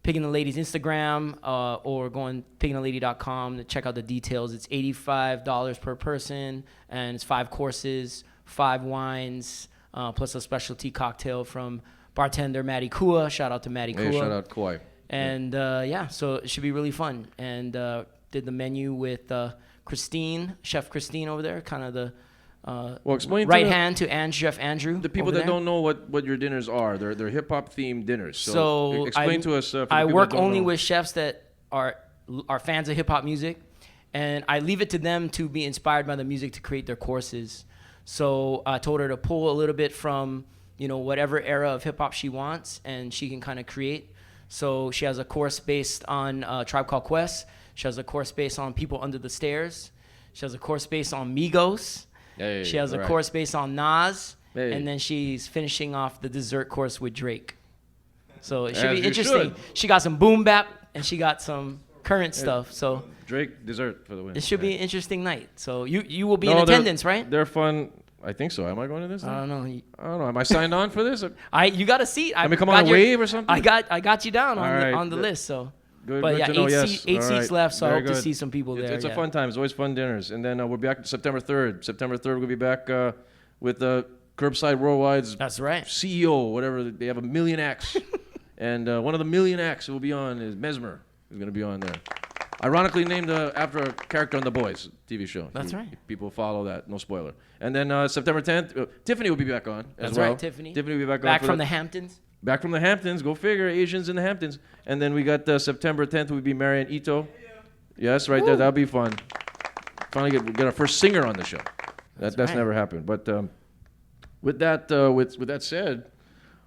Pig and the Lady's Instagram or go on pigandthelady.com to check out the details. It's $85 per person, and it's 5 courses, 5 wines, plus a specialty cocktail from bartender Matty Kua. Shout out to Matty Kua. Hey, shout out Kawhi. And yeah, so it should be really fun. And did the menu with Chef Christine over there, kind of the explain right to hand to Chef Andrew. the people over that there. don't know what your dinners are. They're hip hop themed dinners. So explain to us. For the I people work that don't only know. with chefs that are fans of hip hop music, and I leave it to them to be inspired by the music to create their courses. So I told her to pull a little bit from whatever era of hip hop she wants, and she can kind of create. So she has a course based on Tribe Called Quest. She has a course based on People Under the Stairs. She has a course based on Migos. Hey, she has a right. course based on Nas. Hey. And then she's finishing off the dessert course with Drake. So it should As be you interesting. should. She got some boom bap and she got some current stuff. So Drake dessert for the win. it should be an interesting night. So you will be No, in attendance, right? They're fun. I think so. Am I going to this? I don't know. I don't know. Am I signed on for this? You got a seat. Let me come on a wave or something? I got you down All right. on the list. So. Good, But good yeah, to know, 8 yes. eight All seats right. left, so I Very hope to good. see some people there. It's a yeah. fun time. It's always fun dinners. And then we'll be back September 3rd. September 3rd, we'll be back with Curbside Worldwide's That's right. CEO, whatever. They have a million acts. And one of the million acts who will be on is Mesmer, who's going to be on there. Ironically named after a character on The Boys TV show. That's right. People follow that. No spoiler. And then September 10th, Tiffany will be back on as That's well. right, Tiffany. Tiffany will be back on. Back for from the Hamptons. Back from the Hamptons. Go figure. Asians in the Hamptons. And then we got September 10th will be Marian Ito. Yes, right there. That'll be fun. Finally get our first singer on the show. That's right. never happened. But with that said,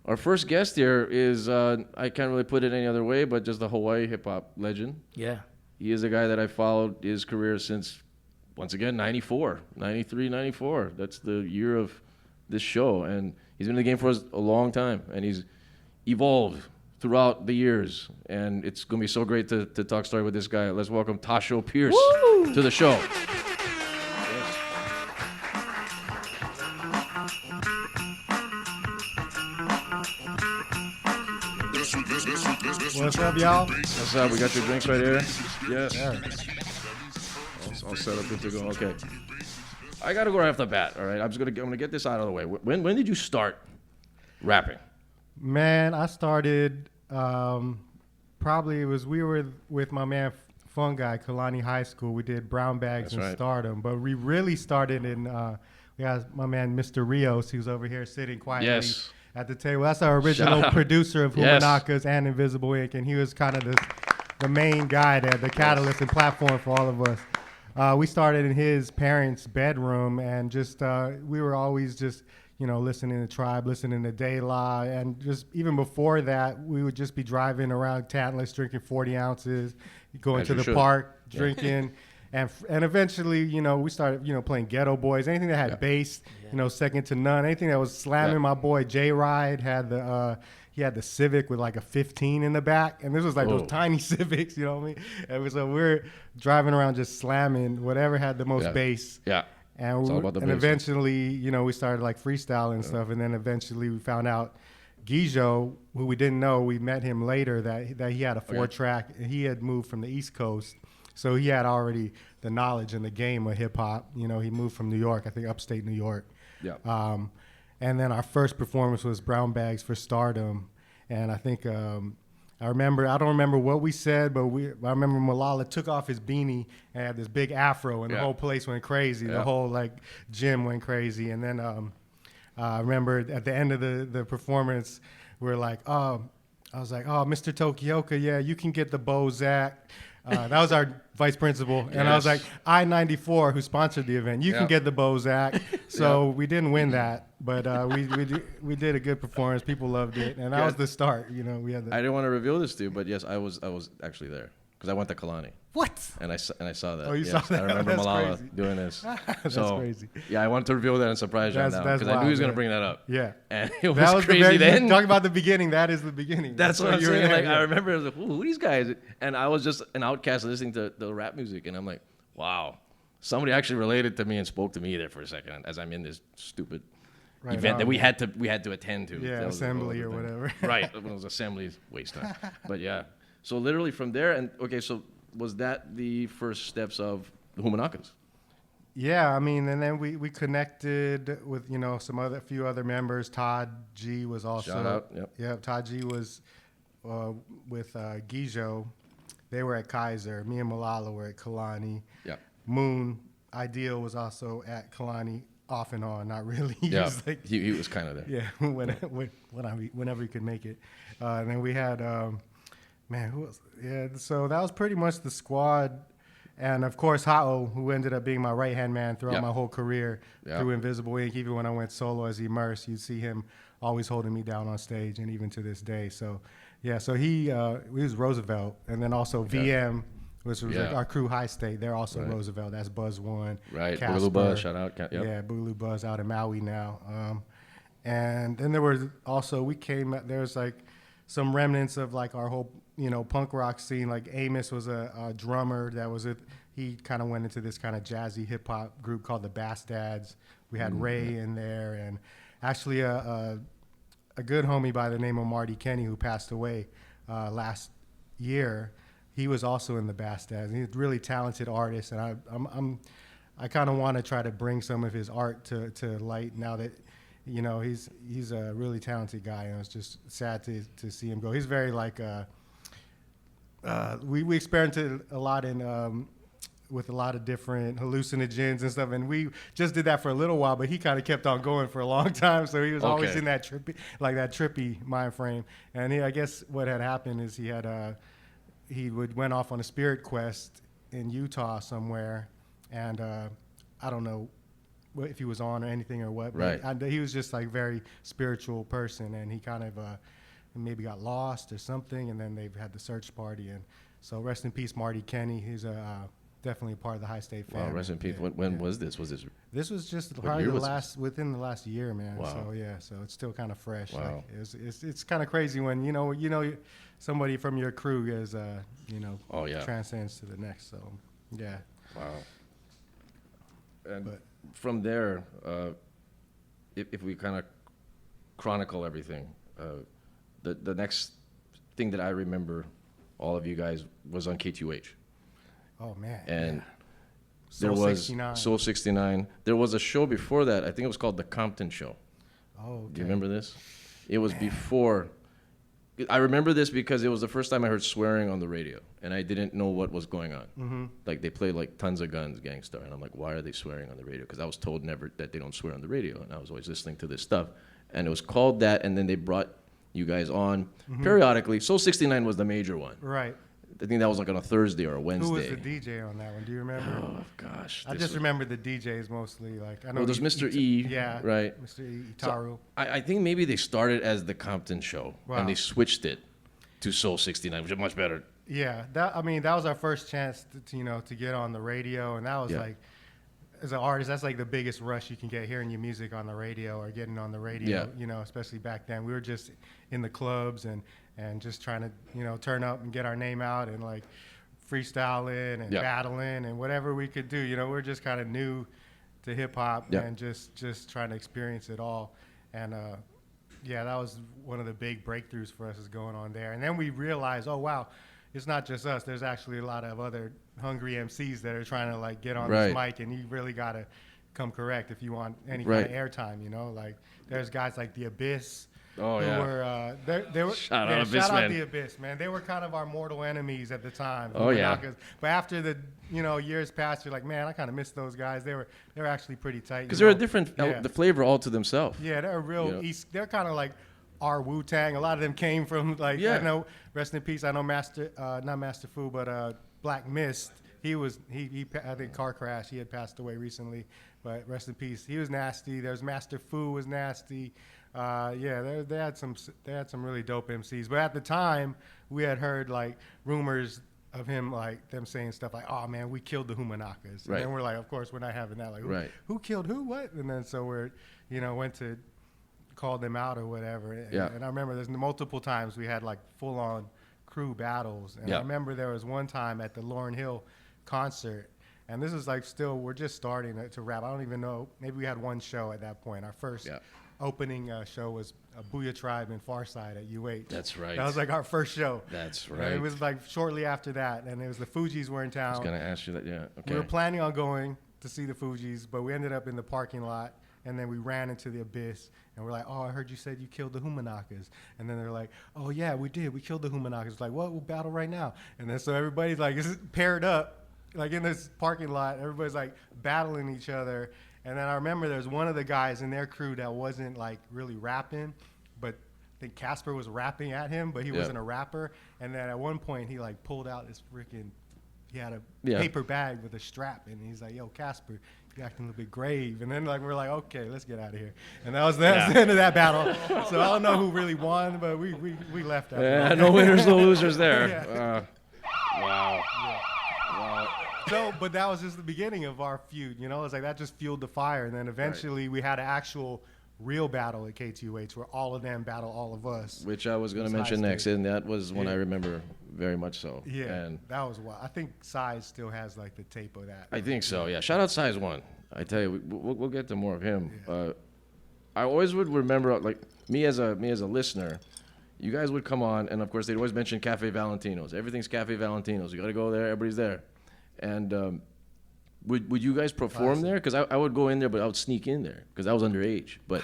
our first guest here is I can't really put it any other way, but just a Hawaii hip hop legend. Yeah. He is a guy that I followed his career since, once again, 94, 93, 94. That's the year of this show. And he's been in the game for us a long time. And he's evolved throughout the years. And it's going to be so great to talk story with this guy. Let's welcome Tassho Pearce to the show. What's up, y'all? What's up? We got your drinks right here. Yes. Yeah. All set up, good to go. Okay. I got to go right off the bat, all right? I'm gonna get this out of the way. When did you start rapping? Man, I started probably we were with my man Fun Guy, Kalani High School. We did Brown Bags and Stardom, but we really started in we got my man Mr. Rios, who's over here sitting quietly at the table. That's our original producer of Hoomanakas and Invisible Ink, and he was kind of the main guy there, the catalyst and platform for all of us. We started in his parents' bedroom, and just we were always just listening to Tribe, listening to De La, and just even before that, we would just be driving around Tantalus, drinking 40 ounces, going to the park, drinking, And eventually, you know, we started, you know, playing Ghetto Boys, anything that had bass, you know, second to none, anything that was slamming. My boy J Ride had he had the Civic with like a 15 in the back, and this was like those tiny Civics, you know what I mean? And so we're driving around just slamming whatever had the most bass. Yeah. And, eventually, you know, we started like freestyling and stuff, and then eventually we found out Gijo, who we didn't know, we met him later, that he had a 4-track. He had moved from the East Coast, so he had already the knowledge and the game of hip hop. You know, he moved from New York, I think upstate New York. Yeah. And then our first performance was Brown Bags for Stardom, and I think I don't remember what we said, but I remember Malala took off his beanie and had this big afro, and the whole place went crazy. The whole like gym went crazy, and then I remember at the end of the performance, we're like, I was like, Mr. Tokioka, yeah, you can get the Bozak. That was our vice principal. And I was like, I-94, who sponsored the event, you can get the Bozak. So we didn't win that, but we did a good performance. People loved it. And that was the start. You know, we had. I didn't want to reveal this to you, but yes, I was actually there because I went to Kalani. What? And I saw that. Oh, you saw that? I remember That's Malala crazy. doing this. That's crazy. Yeah, I wanted to reveal that and surprise you now because I knew he was going to bring that up. Yeah. And it was crazy then. Talking about the beginning, that is the beginning. That's what I'm saying. Like, I remember I was like, who are these guys? And I was just an outcast listening to the rap music. And I'm like, wow, somebody actually related to me and spoke to me there for a second as I'm in this stupid event that we had to attend to. Yeah, assembly or whatever. Right, when it was assembly, waste time. But yeah, so literally from there, and okay, so was that the first steps of the Hoomanakas? Yeah, I mean, and then we connected with, you know, a few other members. Todd G was also. Shout out, yep. Yeah, Todd G was with Gijo. They were at Kaiser. Me and Malala were at Kalani. Yeah. Moon Ideal was also at Kalani, off and on, not really. He was kind of there. Yeah, whenever he could make it. And then we had, who else? Yeah, so that was pretty much the squad. And, of course, Ha'o, who ended up being my right-hand man throughout my whole career through Invisible Ink. Even when I went solo as Immersion, you'd see him always holding me down on stage, and even to this day. So, yeah, so he was Roosevelt. And then also VM, which was like our crew High State. They're also Roosevelt. That's Buzz One. Right, Casper. Boogaloo Buzz, shout out. Yep. Yeah, Boogaloo Buzz out in Maui now. And then there was also, there's like some remnants of like our whole, you know, punk rock scene. Like Amos was a drummer that was he kind of went into this kind of jazzy hip hop group called the Bass Dads. We had Ray in there, and actually a good homie by the name of Marty Kenny, who passed away last year. He was also in the Bass Dads. He's a really talented artist, and I kind of want to try to bring some of his art to light now that, you know, he's a really talented guy, and it's just sad to see him go. He's very like we experimented a lot with a lot of different hallucinogens and stuff, and we just did that for a little while, but he kind of kept on going for a long time, so he was always in that trippy mind frame. And I guess what had happened is he went off on a spirit quest in Utah somewhere, and I don't know if he was on or anything or what, but he was just like very spiritual person, and he kind of maybe got lost or something, and then they've had the search party. And so rest in peace, Marty Kenny. He's definitely a part of the High State family. Wow, rest in peace. When was this? This was just probably within the last year, man. Wow. So yeah, so it's still kind of fresh. Wow. Like, it's kind of crazy when you know somebody from your crew is transcends to the next. So yeah. Wow. And from there, if we kind of chronicle everything, the next thing that I remember, all of you guys, was on KTUH. Oh man! And there was Soul 69. There was a show before that. I think it was called the Compton Show. Oh, okay. Do you remember this? It was before. I remember this because it was the first time I heard swearing on the radio, and I didn't know what was going on. Mm-hmm. Like they played like Tons of Guns, Gangstar, and I'm like, why are they swearing on the radio? Because I was told never that they don't swear on the radio, and I was always listening to this stuff, and it was called that, and then they brought you guys on periodically. Soul 69 was the major one. Right. I think that was like on a Thursday or a Wednesday. Who was the DJ on that one? Do you remember? Oh gosh, I just remember the DJs mostly. Like I know. Well, there's Mr. E. Yeah. Right. Mr. E. Itaru. So I think maybe they started as the Compton Show and they switched it to Soul 69, which is much better Yeah, that was our first chance to get on the radio, and that was like, as an artist, that's like the biggest rush you can get, hearing your music on the radio or getting on the radio. Especially back then, we were just in the clubs and just trying to turn up and get our name out and like freestyling and battling and whatever we could do. We're just kind of new to hip hop and just trying to experience it all. And that was one of the big breakthroughs for us is going on there. And then we realized, oh wow, it's not just us. There's actually a lot of other hungry MCs that are trying to like get on this mic, and you really got to come correct if you want any kind of airtime. Like there's guys like The Abyss. Oh, who were, they were shout out The Abyss, man. They were kind of our mortal enemies at the time. Oh, yeah. But after the years passed, you're like, man, I kind of miss those guys. They were actually pretty tight. Because they're a different the flavor all to themselves. Yeah, they're real East. They're kind of like our Wu-Tang. A lot of them came from like I know, rest in peace. I know not Master Fu, but Black Mist. He I think car crash. He had passed away recently, but rest in peace. He was nasty. There's Master Fu was nasty. They had some really dope MCs, but at the time we had heard like rumors of him, like them saying stuff like, "Oh man, we killed the Hoomanakas," and then we're like, "Of course, we're not having that." Like, who killed who? What? And then so we're, went to call them out or whatever. And I remember there's multiple times we had like full on crew battles, and I remember there was one time at the Lauryn Hill concert. And this is like we're just starting to rap. I don't even know. Maybe we had one show at that point. Our first opening show was Booyah Tribe and Farside at UH. That's right. That was like our first show. That's right. And it was like shortly after that, and it was the Fugees were in town. I was going to ask you that, okay. We were planning on going to see the Fugees, but we ended up in the parking lot, and then we ran into the Abyss, and we're like, oh, I heard you said you killed the Hoomanakas. And then they're like, oh, yeah, we did. We killed the Hoomanakas. Like, what? We'll battle right now. And then so everybody's like paired up, like in this parking lot. Everybody's like battling each other. And then I remember there's one of the guys in their crew that wasn't like really rapping, but I think Casper was rapping at him, but he wasn't a rapper. And then at one point he like pulled out this he had a paper bag with a strap, and he's like, yo, Casper, you're acting a little bit grave. And then like we're like, okay, let's get out of here. And that was the end of that battle. So I don't know who really won, but we left after that. No winners, no losers there. Wow. So, but that was just the beginning of our feud, It's like that just fueled the fire, and then eventually we had an actual real battle at KTUH where all of them battle all of us. Which I was going to mention next, and that was one I remember very much so. Yeah, and that was wild. I think Size still has like the tape of that. I think so. Yeah, shout out Size One. I tell you, we'll get to more of him. Yeah. I always would remember, like me as a listener. You guys would come on, and of course they'd always mention Cafe Valentino's. Everything's Cafe Valentino's. You got to go there. Everybody's there. And would you guys perform there? Because I would go in there, but I would sneak in there because I was underage. But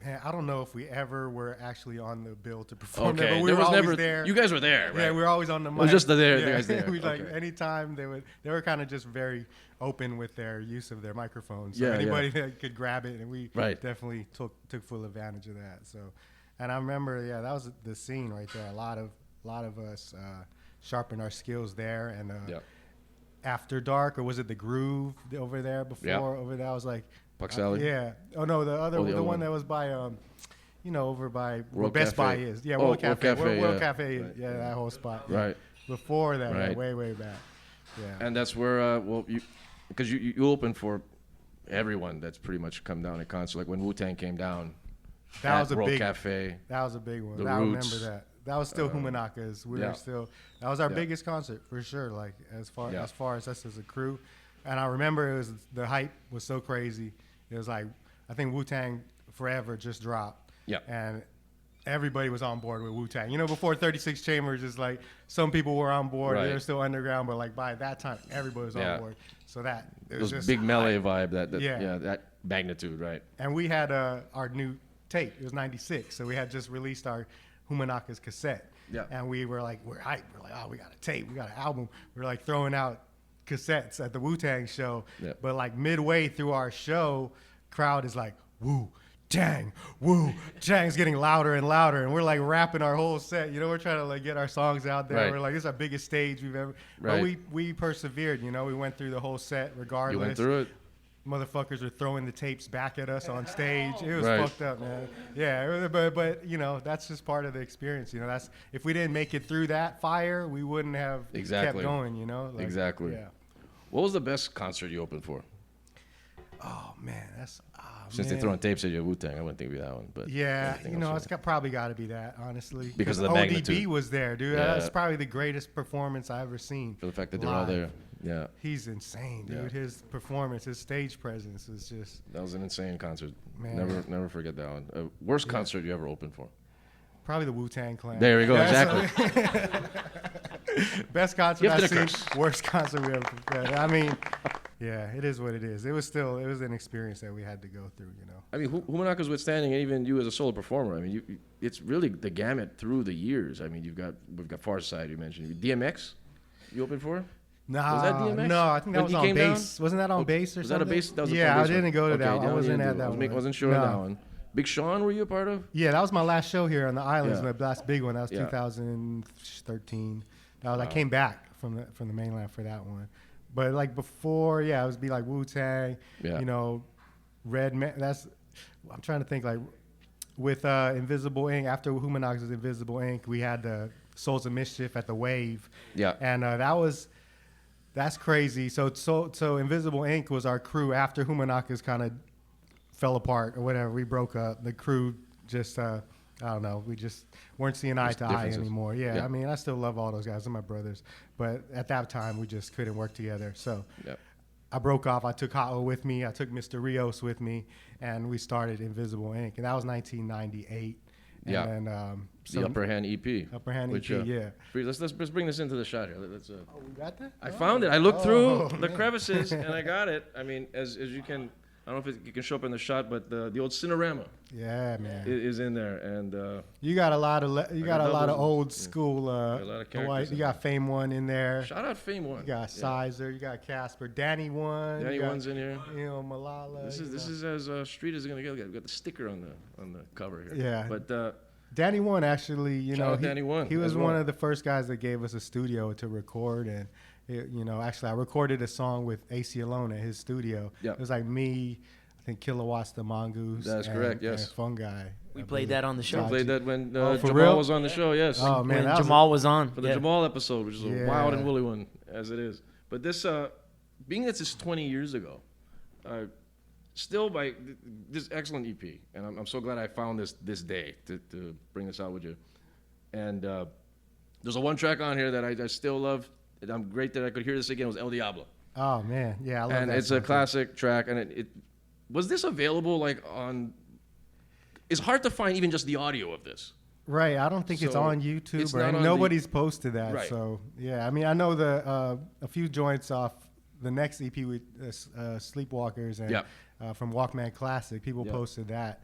man, I don't know if we ever were actually on the bill to perform there. Okay, But we were always there. You guys were there, right? Yeah, we were always on the mic. It was just the guys there. We like anytime they were kind of just very open with their use of their microphones. So anybody that could grab it, and we definitely took full advantage of that. So, and I remember, that was the scene right there. A lot of us sharpened our skills there, and. After Dark, or was it the Groove over there before? Yeah. Over there, I was like, Puck Alley? Yeah. Oh no, the one that was by, over by where Best Buy is. Yeah, World Cafe. World Cafe. Right. Yeah, that whole spot. Right. Before that, way back. Yeah. And that's where, because you open for everyone that's pretty much come down at concert. Like when Wu-Tang came down. That was a World big Cafe. That was a big one. The I Roots. remember that. That was still Hoomanakas. We were still. That was our biggest concert for sure. Like as far as us as a crew, and I remember the hype was so crazy. It was like I think Wu-Tang Forever just dropped. Yeah. And everybody was on board with Wu-Tang. Before 36 Chambers, is like some people were on board. They were still underground, but like by that time, everybody was on board. So that it was just big melee vibe. That magnitude, right? And we had our new tape. It was '96, so we had just released our Hoomanakas cassette. Yeah. And we were like, we're hyped. We're like, oh, we got a tape. We got an album. We're like throwing out cassettes at the Wu-Tang show. Yeah. But like midway through our show, crowd is like, Wu-Tang, Wu-Tang's getting louder and louder. And we're like rapping our whole set. We're trying to like get our songs out there. Right. We're like, this is our biggest stage we've ever. Right. But we persevered. We went through the whole set regardless. You went through it. Motherfuckers were throwing the tapes back at us on stage. It was fucked up, man. Yeah, but you know, that's just part of the experience. You know, that's if we didn't make it through that fire, we wouldn't have kept going. You know, like, exactly. Yeah. What was the best concert you opened for? Oh man, that's since they're throwing tapes at you, Wu-Tang, I wouldn't think it'd be that one. But yeah, you know, it's probably got to be that, honestly. Because of the ODB magnitude. was there, dude. Yeah. That's probably the greatest performance I ever seen. For the fact that they're all there. Yeah. He's insane, dude. Yeah. His performance, his stage presence is just. That was an insane concert. Man. Never forget that one. Worst concert you ever opened for? Probably the Wu-Tang Clan. There we go. Exactly. Best concert I've seen. Worst concert we ever performed. I mean, yeah, it is what it is. It was an experience that we had to go through, you know. I mean, Hoomanakas withstanding, and even you as a solo performer. I mean, it's really the gamut through the years. I mean, we've got Far Side. You mentioned DMX. You opened for? Nah, was that DMX? No, I think that was on bass. Wasn't that on bass or was something? That a bass? That was yeah, a I didn't go to that. I wasn't at that one. Wasn't sure on that one. Big Sean, were you a part of? Yeah, that was my last show here on the islands. My last big one. That was 2013. I came back from the mainland for that one. But like before, it would be like Wu-Tang, you know, Redman. I'm trying to think, like with Invisible Ink. After Hoomanakas was Invisible Ink, we had the Souls of Mischief at the Wave. Yeah. And that's crazy. So Invisible Ink was our crew after Hoomanakas kind of fell apart or whatever. We broke up. The crew just I don't know. We just weren't seeing eye to eye anymore. Yeah, I mean, I still love all those guys. They're my brothers. But at that time, we just couldn't work together. So I broke off. I took Ha'o with me. I took Mr. Rios with me. And we started Invisible Ink. And that was 1998. And then, the Upper Hand EP. Upper Hand EP, yeah. Let's bring this into the shot here. We got that? I found it. I looked through the crevices, and I got it. I mean, as you can... I don't know if you can show up in the shot, but the old Cinerama, is in there, and you got a lot of old school. A lot of characters. You got Fame One in there. Shout out Fame One. You got Sizer. You got Casper. Danny One. Danny One's in here. You know, Malala. This is as street as it's gonna get. We got the sticker on the cover here. Yeah. But Danny One actually, Danny One. He was one of the first guys that gave us a studio to record and. Actually, I recorded a song with AC Alone at his studio. Yep. It was like me, I think Kilowatts the Mongoose. That's correct, yes. And Fungi. We played that on the show. We played that when Jamal was on the show, yes. Oh, man. When Jamal was on. For the Jamal episode, which is a wild and woolly one, as it is. But this, being that it's 20 years ago, still by this excellent EP, and I'm so glad I found this day to bring this out with you. And there's a one track on here that I still love. I'm great that I could hear this again. It was El Diablo. Oh man, yeah, I love that. And it's a classic track. And it was this available like on? It's hard to find even just the audio of this. Right, I don't think it's on YouTube, and nobody's posted that. Right. So yeah, I mean, I know a few joints off the next EP with Sleepwalkers and from Walkman Classic. People posted that.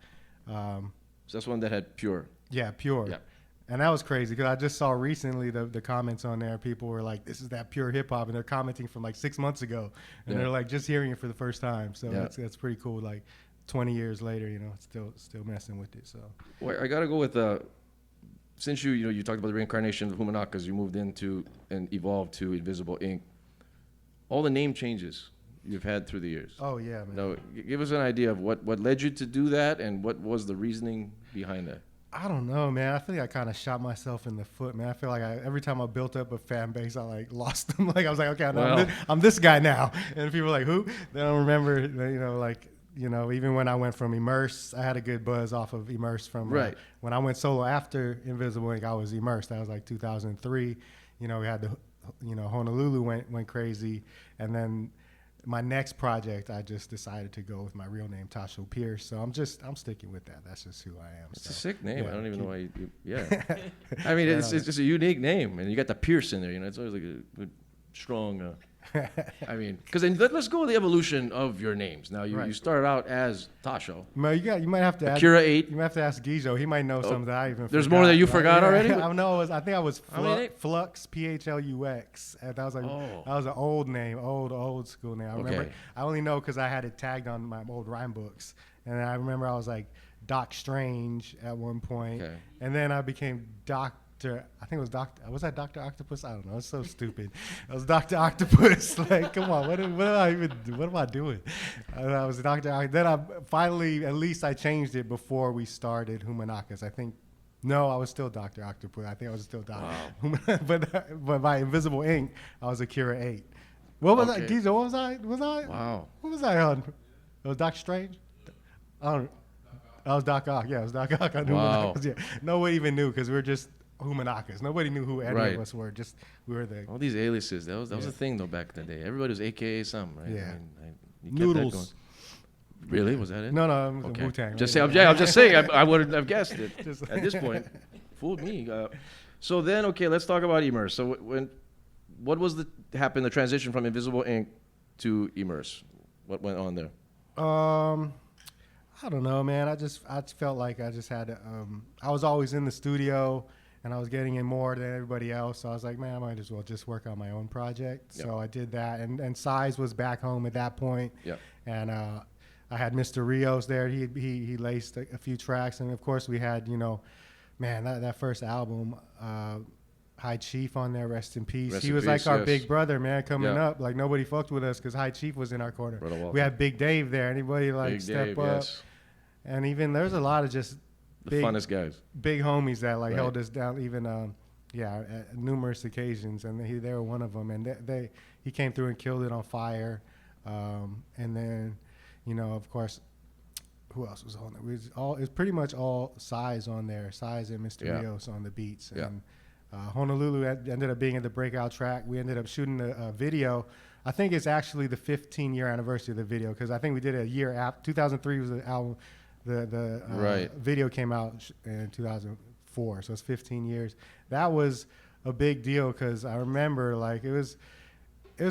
So that's one that had Pure. Yeah, Pure. Yeah. And that was crazy because I just saw recently the comments on there. People were like, "This is that pure hip hop," and they're commenting from like 6 months ago, and they're like just hearing it for the first time. So that's pretty cool. Like 20 years later, still messing with it. So well, I gotta go with since you talked about the reincarnation of Hoomanakas, you moved into and evolved to Invisible Ink. All the name changes you've had through the years. Oh yeah, man. Now, give us an idea of what led you to do that and what was the reasoning behind that. I don't know, man. I feel like I kind of shot myself in the foot, man. I feel like every time I built up a fan base, I like lost them. Like I was like, okay, I'm this guy now, and people were like, who? They don't remember, even when I went from Immerse, I had a good buzz off of Immerse from when I went solo after Invisible Ink. I was Immersed. That was like 2003. We had Honolulu went crazy, and then. My next project, I just decided to go with my real name, Tassho Pearce. So I'm sticking with that. That's just who I am. It's a sick name. I don't even know why I mean, it's just a unique name. And you got the Pierce in there, It's always like a good, strong... I mean, because let's go with the evolution of your names. Now, you started out as Tassho. Well, you might have to ask... Akira 8. You might have to ask Gijo. He might know something that I even There's forgot. more that you forgot already? I think I was Flux, Phlux. And that was like that was an old name, old school name. I remember. I only know because I had it tagged on my old rhyme books. And I remember I was like Doc Strange at one point. Okay. And then I became Doc I think it was Doctor. Was that Dr. Octopus? I don't know. It's so stupid. It was Dr. Octopus. Like, come on, what am I doing? I was Dr. Then I finally, at least I changed it before we started Hoomanakas. I think. No, I was still Dr. Octopus. I think I was still Dr. Wow. but by Invisible Ink, I was Akira 8. What was I? Giza, what was I? Wow. What was I on? It was Doctor Strange? I was Doc Ock. Yeah, it was Doc Ock. I knew Hoomanakas. Yeah. Nobody even knew because we were just Hoomanakas. Nobody knew who any of us were. Just we were the all these aliases. That was a thing though back in the day. Everybody was AKA something, right? Yeah. You kept that Noodles. going. Really? Was that it? No, it was Wu-Tang. Just say, I'm just saying. I wouldn't have guessed it at this point. Fooled me. So then, okay, let's talk about Immerse. So what was the transition from Invisible Ink to Immerse? What went on there? I don't know, man. I felt like I just had to, I was always in the studio and I was getting in more than everybody else. So I was like, man, I might as well just work on my own project. Yep. So I did that. And Size was back home at that point. Yep. And I had Mr. Rios there. He laced a few tracks. And of course we had, man, that first album, High Chief on there, rest in peace. He was like our big brother, man, coming up. Like nobody fucked with us because High Chief was in our corner. We had Big Dave there. Anybody like Big step Dave, up? yes. And even there's a lot of just the funnest guys, big homies that like held us down. Even at numerous occasions, and they were one of them. And he came through and killed it on fire. And then, of course, who else was on there? It was pretty much all Size on there. Size and Mr. Rios on the beats. And Honolulu ended up being in the breakout track. We ended up shooting a video. I think it's actually the 15-year anniversary of the video because I think we did it a year after. 2003 was the album. The video came out in 2004, so it's 15 years. That was a big deal because I remember like it was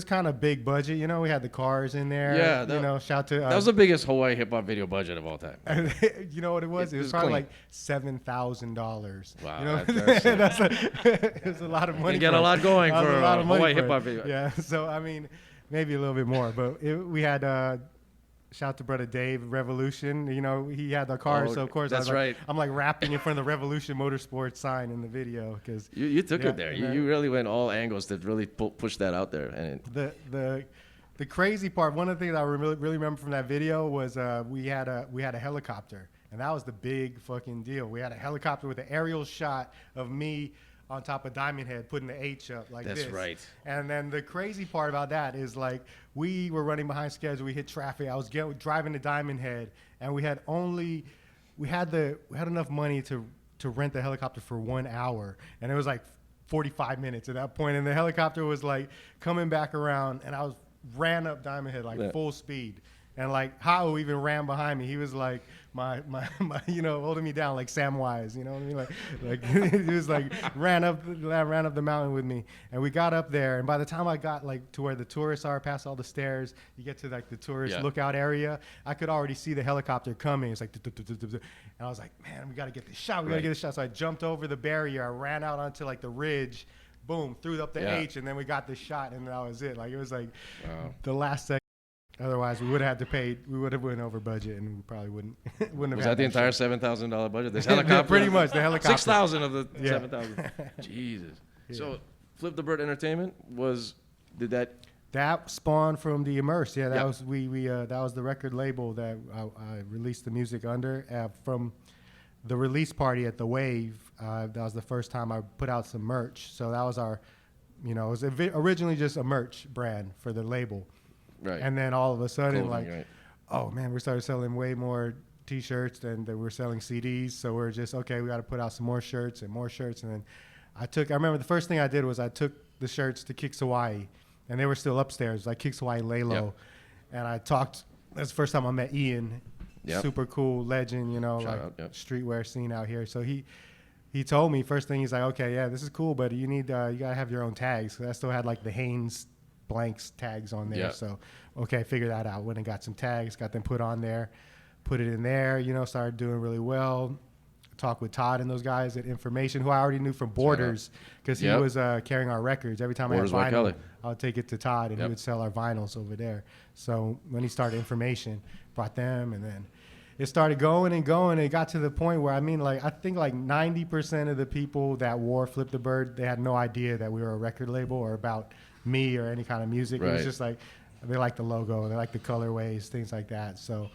kind of big budget. We had the cars in there. Yeah, shout to that was the biggest Hawaii hip hop video budget of all time. You know what it was? It was probably like $7,000. Wow, it was a lot of money. You get a lot going for a Hawaii hip hop video. Yeah, so I mean, maybe a little bit more, but we had. Shout to brother Dave, Revolution. He had the car, so of course I'm like rapping in front of the Revolution Motorsports sign in the video because you took it there. You really went all angles to really push that out there. And the crazy part, one of the things I really remember from that video was we had a helicopter, and that was the big fucking deal. We had a helicopter with an aerial shot of me on top of Diamond Head, putting the H up like this. That's right. And then the crazy part about that is like we were running behind schedule. We hit traffic. I was driving to Diamond Head, and we had enough money to rent the helicopter for 1 hour, and it was like 45 minutes at that point. And the helicopter was like coming back around, and I ran up Diamond Head like full speed. And like Hao even ran behind me. He was like my holding me down like Samwise, you know what I mean? Like he was like ran up the mountain with me. And we got up there, and by the time I got like to where the tourists are, past all the stairs, you get to like the tourist lookout area, I could already see the helicopter coming. It's like and I was like, man, we gotta get this shot. We gotta get this shot. So I jumped over the barrier, I ran out onto like the ridge, boom, threw up the H, and then we got the shot, and that was it. Like it was like the last second. Otherwise, we would have had to pay. We would have went over budget, and we probably wouldn't have. Was that the entire $7,000 budget? This helicopter, pretty much the helicopter. 6,000 of the 7,000. Jesus. Yeah. So, Flip the Bird Entertainment did that spawned from the Immerse. Yeah, that was that was the record label that I released the music under from the release party at the Wave. That was the first time I put out some merch. So that was our, it was originally just a merch brand for the label. Right. And then all of a sudden, oh man, we started selling way more T-shirts than we're selling CDs. So we're just, okay, we got to put out some more shirts. And then I remember the first thing I did was I took the shirts to Kicks Hawaii, and they were still upstairs, like Kicks Hawaii Lay Low. Yep. And I talked, that's the first time I met Ian, super cool legend, streetwear scene out here. So he told me, first thing he's like, okay, yeah, this is cool, but you got to have your own tags. So I still had like the Hanes blanks tags on there. So, okay, figure that out. Went and got some tags, got them put on there, put it in there, started doing really well. Talked with Todd and those guys at Information, who I already knew from Borders, because he was carrying our records. Every time Borders I had vinyl, I would take it to Todd, and he would sell our vinyls over there. So when he started Information, brought them, and then it started going and going. It got to the point where, I mean, like, I think like 90% of the people that wore Flip the Bird, they had no idea that we were a record label or about me or any kind of music. It was just like, they liked the logo, they liked the colorways, things like that. So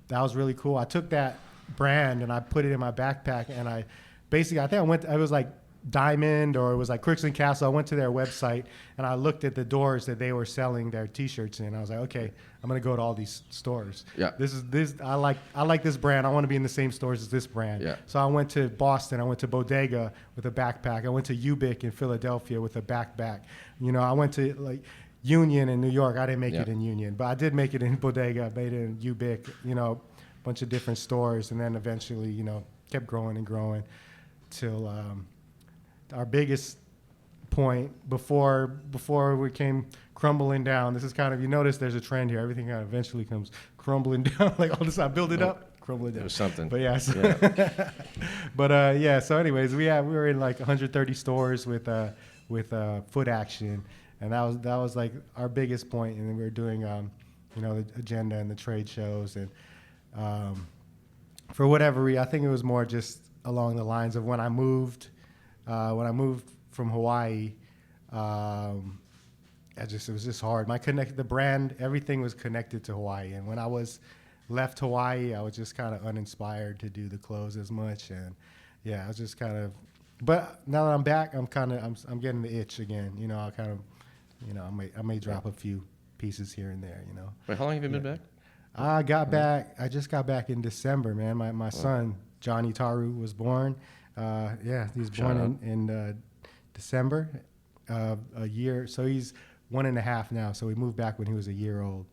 that was really cool. I took that brand and I put it in my backpack, and I think I was like Diamond, or it was like Crooks and Castle. I went to their website and I looked at the doors that they were selling their T-shirts in. I was like, okay, I'm gonna go to all these stores. Yeah. I like this brand. I want to be in the same stores as this brand. Yeah. So I went to Boston. I went to Bodega with a backpack. I went to Ubic in Philadelphia with a backpack. You know, I went to like Union in New York. I didn't make it in Union, but I did make it in Bodega. I made it in Ubic. You know, a bunch of different stores, and then eventually, you know, kept growing and growing till. Our biggest point before we came crumbling down. This is kind of, you notice there's a trend here. Everything kind of eventually comes crumbling down. Like all this, I build it up, crumbling down. There's something. But yeah. So but yeah. So anyways, we were in like 130 stores with foot action, and that was like our biggest point. And then we were doing you know, the agenda and the trade shows, and for whatever reason, I think it was more just along the lines of when I moved from Hawaii, it was just hard. The brand, everything was connected to Hawaii. And when I left Hawaii, I was just kind of uninspired to do the clothes as much. And yeah, I was just kind of, but now that I'm back, I'm getting the itch again. You know, I kind of, you know, I may drop a few pieces here and there, you know. Wait, how long have you been back? I just got back in December, man. My son, Johnny Taru, was born. He was born in December, a year. So he's 1.5 now. So we moved back when he was a year old.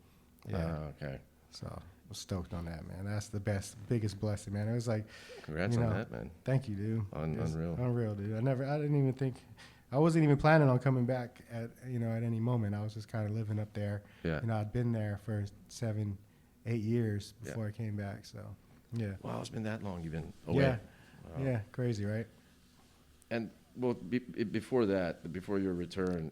Yeah. Okay. So I was stoked on that, man. That's the biggest blessing, man. It was like, congrats on that, man. Thank you, dude. Unreal, dude. I didn't even think, I wasn't even planning on coming back at any moment. I was just kind of living up there. Yeah. You know, I'd been there for 7-8 years before I came back. So, yeah. Wow, it's been that long you've been away. Yeah. Wow. Yeah, crazy, right? And well, before your return,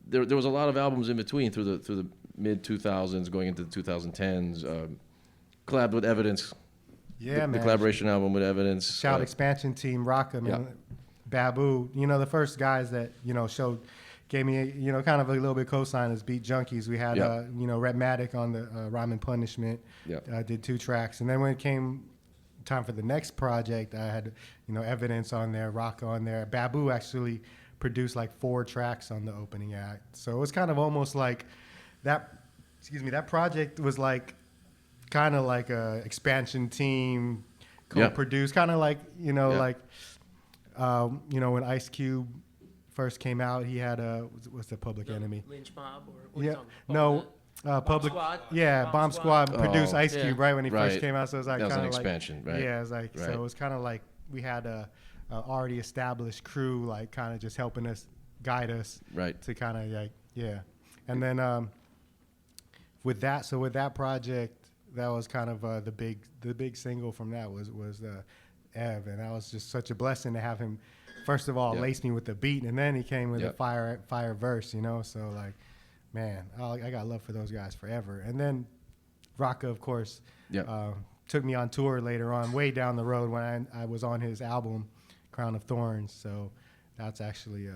there was a lot of albums in between through the mid 2000s, going into the 2010s. Collabed with Evidence. Yeah, man. The man. collaboration album with Evidence. Shout expansion team, Rocka, man. Yeah. Babu, you know, the first guys that gave me kind of a little bit co-signers, beat Junkies. We had Rhapmatic on the Rhyme and Punishment. Yeah. I did 2 tracks, and then when it came time for the next project, I had Evidence on there, Rock on there. Babu actually produced like 4 tracks on the opening act, so it was kind of almost like that project was like kind of like a expansion team co-produced, kind of like when Ice Cube first came out, he had what's the Public Enemy, Lynch Mob, Public Squad. Yeah, Bomb Squad produced Ice Cube right when he first came out. So it was like that was kind an of like expansion, right? Yeah, it was like so it was kind of like we had a already established crew, like kind of just helping us, guide us, right? To kind of like and then with that project, that was kind of the big single from that was Ev, and that was just such a blessing to have him. First of all, lace me with the beat, and then he came with a fire verse, So like. Man, I got love for those guys forever. And then Rocka, of course, took me on tour later on, way down the road when I was on his album, Crown of Thorns. So that's actually,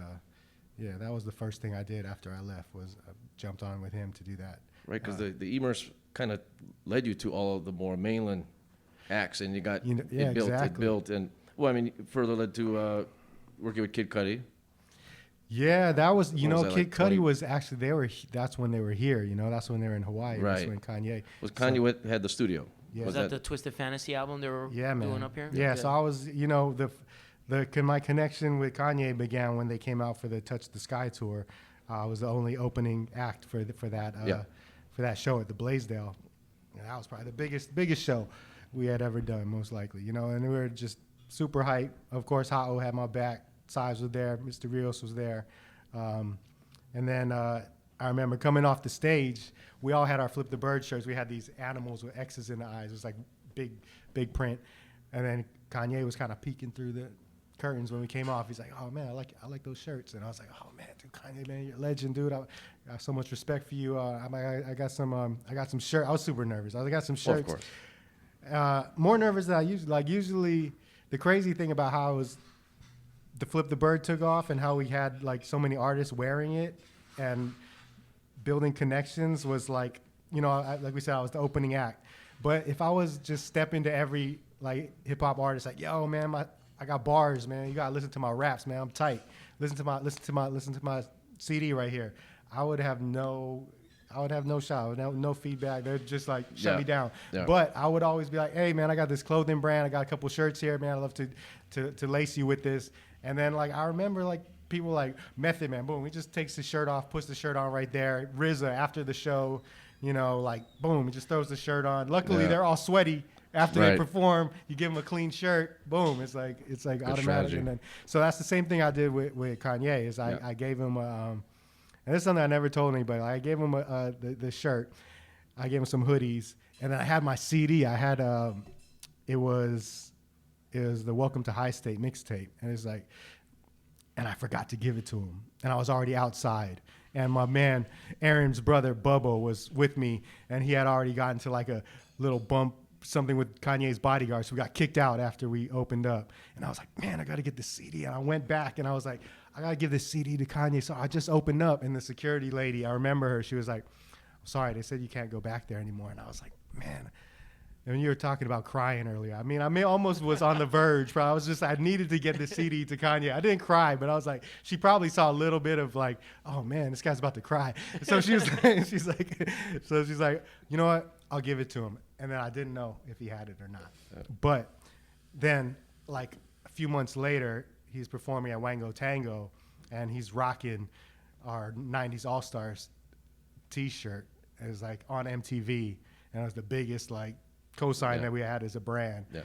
that was the first thing I did after I left, was I jumped on with him to do that. Right, because the Immersion kind of led you to all of the more mainland acts, and you got it built. And, well, I mean, further led to working with Kid Cudi. Yeah, that was, Kid Cudi was actually, that's when they were here, that's when they were in Hawaii. Right. That's when Kanye. Was Kanye had the studio? Yeah. Was that the Twisted Fantasy album they were doing up here? Yeah, so I was, my connection with Kanye began when they came out for the Touch the Sky tour. I was the only opening act for that show at the Blaisdell. And that was probably the biggest show we had ever done, most likely, and we were just super hype. Of course, Ha'o had my back. Sives was there, Mr. Rios was there, and then I remember coming off the stage, we all had our Flip the Bird shirts. We had these animals with X's in the eyes. It was like big print, and then Kanye was kind of peeking through the curtains when we came off. He's like, "Oh man, I like those shirts," and I was like, "Oh man, dude, Kanye, man, you're a legend, dude. I have so much respect for you. I got some shirt. I was super nervous. I got some shirts." Well, of course. More nervous than I usually. Like usually, the crazy thing about how it was, the Flip the Bird took off and how we had like so many artists wearing it and building connections was like, you know, like we said, I was the opening act. But if I was just step into every like hip hop artist, like, yo, man, I got bars, man. You gotta listen to my raps, man. I'm tight. Listen to my CD right here. I would have no shot. I would have no feedback. They'd just like shut me down. Yeah. But I would always be like, hey, man, I got this clothing brand. I got a couple shirts here, man. I'd love to lace you with this. And then like I remember like people like Method Man, boom, he just takes his shirt off, puts the shirt on right there. RZA after the show, you know, like boom, he just throws the shirt on. Luckily, they're all sweaty after they perform. You give them a clean shirt, boom, it's like automatic. Strategy. And then so that's the same thing I did with Kanye. Is I gave him and this is something I never told anybody. I gave him the shirt. I gave him some hoodies, and then I had my CD. I had it was the Welcome to High State mixtape, and it's like, and I forgot to give it to him, and I was already outside, and my man Aaron's brother Bubbo was with me, and he had already gotten to like a little bump, something with Kanye's bodyguards, who got kicked out after we opened up, and I was like, man, I got to get the CD, and I went back, and I was like, I got to give this CD to Kanye, so I just opened up, and the security lady, I remember her, she was like, sorry, they said you can't go back there anymore, and I was like, man. And you were talking about crying earlier. I almost was on the verge, but I needed to get the CD to Kanye. I didn't cry, but I was like, she probably saw a little bit of like, oh man, this guy's about to cry. So she was like, she's like, you know what? I'll give it to him. And then I didn't know if he had it or not. Yeah. But then like a few months later, he's performing at Wango Tango, and he's rocking our 90s All-Stars t-shirt. It was like on MTV, and it was the biggest like cosign that we had as a brand. Yeah.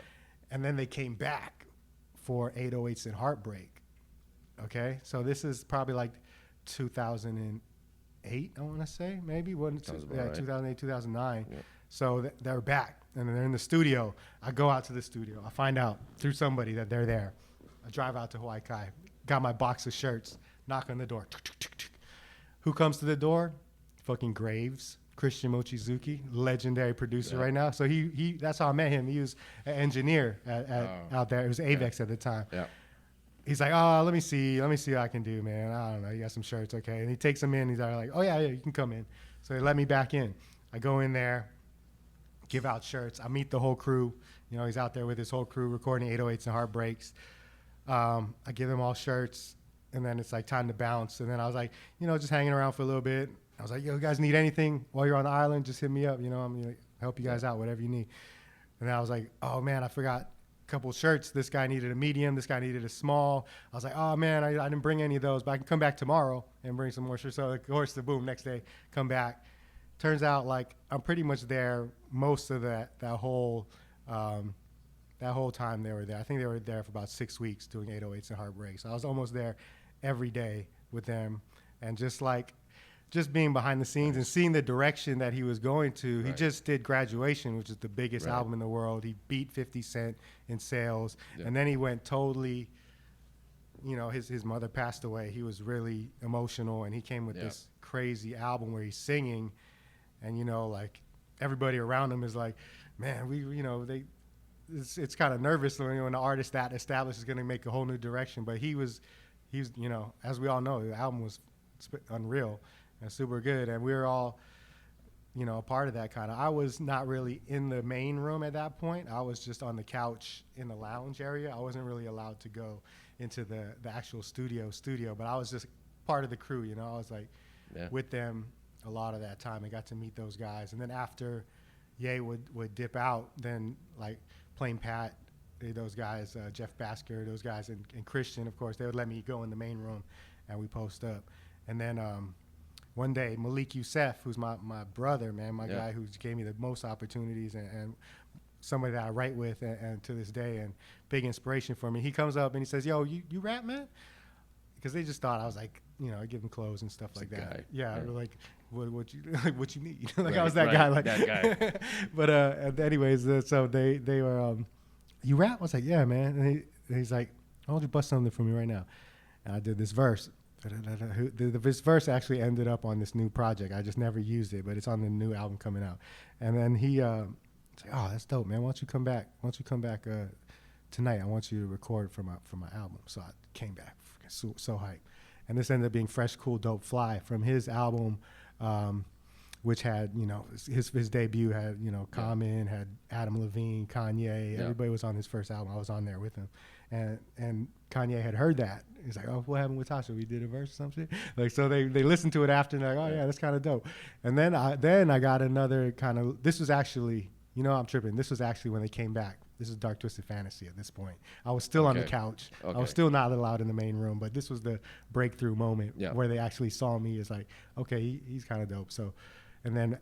And then they came back for 808s and Heartbreak. Okay? So this is probably like 2008, I want to say, maybe. 2008, 2009. Yeah. So they're back, and they're in the studio. I go out to the studio. I find out through somebody that they're there. I drive out to Hawaii Kai, got my box of shirts, knock on the door. Who comes to the door? Fucking Graves. Christian Mochizuki, legendary producer right now. So he that's how I met him. He was an engineer out there. It was Avex at the time. Yeah. He's like, oh, let me see what I can do, man. I don't know. You got some shirts, okay? And he takes them in. He's like, oh yeah, you can come in. So they let me back in. I go in there, give out shirts. I meet the whole crew. You know, he's out there with his whole crew recording 808s and Heartbreaks. I give them all shirts, and then it's like time to bounce. And then I was like, you know, just hanging around for a little bit. I was like, yo, you guys need anything while you're on the island? Just hit me up. You know, I'm going to help you guys out, whatever you need. And then I was like, oh, man, I forgot a couple shirts. This guy needed a medium. This guy needed a small. I was like, oh, man, I didn't bring any of those, but I can come back tomorrow and bring some more shirts. So, of course, boom, next day, come back. Turns out, like, I'm pretty much there most of that whole time they were there. I think they were there for about 6 weeks doing 808s and Heartbreaks. So I was almost there every day with them. And just being behind the scenes and seeing the direction that he was going to. Right. He just did Graduation, which is the biggest album in the world. He beat 50 Cent in sales. Yeah. And then he went totally, you know, his mother passed away. He was really emotional, and he came with this crazy album where he's singing. And, you know, like everybody around him is like, man, it's kind of nervous when an artist that established is going to make a whole new direction. But he's, you know, as we all know, the album was unreal. And super good, and we were all, you know, a part of that kind of. I was not really in the main room at that point. I was just on the couch in the lounge area. I wasn't really allowed to go into the actual studio, but I was just part of the crew, you know. I was like with them a lot of that time. I got to meet those guys, and then after Ye would dip out, then like Plain Pat, those guys, Jeff Basker, those guys, and Christian, of course, they would let me go in the main room, and we post up, and then. One day, Malik Youssef, who's my brother, man, my guy who gave me the most opportunities and somebody that I write with and to this day and big inspiration for me. He comes up and he says, yo, you rap, man? Because they just thought I was like, you know, I give him clothes and stuff like that. Guy. Yeah, like, what you need? Like I was that guy. Like that guy. But anyways, so they were, you rap? I was like, yeah, man. And he's like, why don't you bust something for me right now? And I did this verse. This verse actually ended up on this new project. I just never used it, but it's on the new album coming out. And then he It's like, oh, that's dope, man. Why don't you come back? Tonight? I want you to record for my album. So I came back, so hyped. And this ended up being Fresh, Cool, Dope, Fly from his album, which had, you know, his debut had, you know, Common, had Adam Levine, Kanye. Yeah. Everybody was on his first album. I was on there with him. And Kanye had heard that. He's like, oh, what happened with Tassho? We did a verse or some shit? Like, so they listened to it after and they're like, oh, yeah, that's kind of dope. And then I got another kind of, this was actually, you know, I'm tripping. This was actually when they came back. This is Dark Twisted Fantasy at this point. I was still on the couch. I was still not allowed in the main room, but this was the breakthrough moment where they actually saw me as like, okay, he's kind of dope. So, and then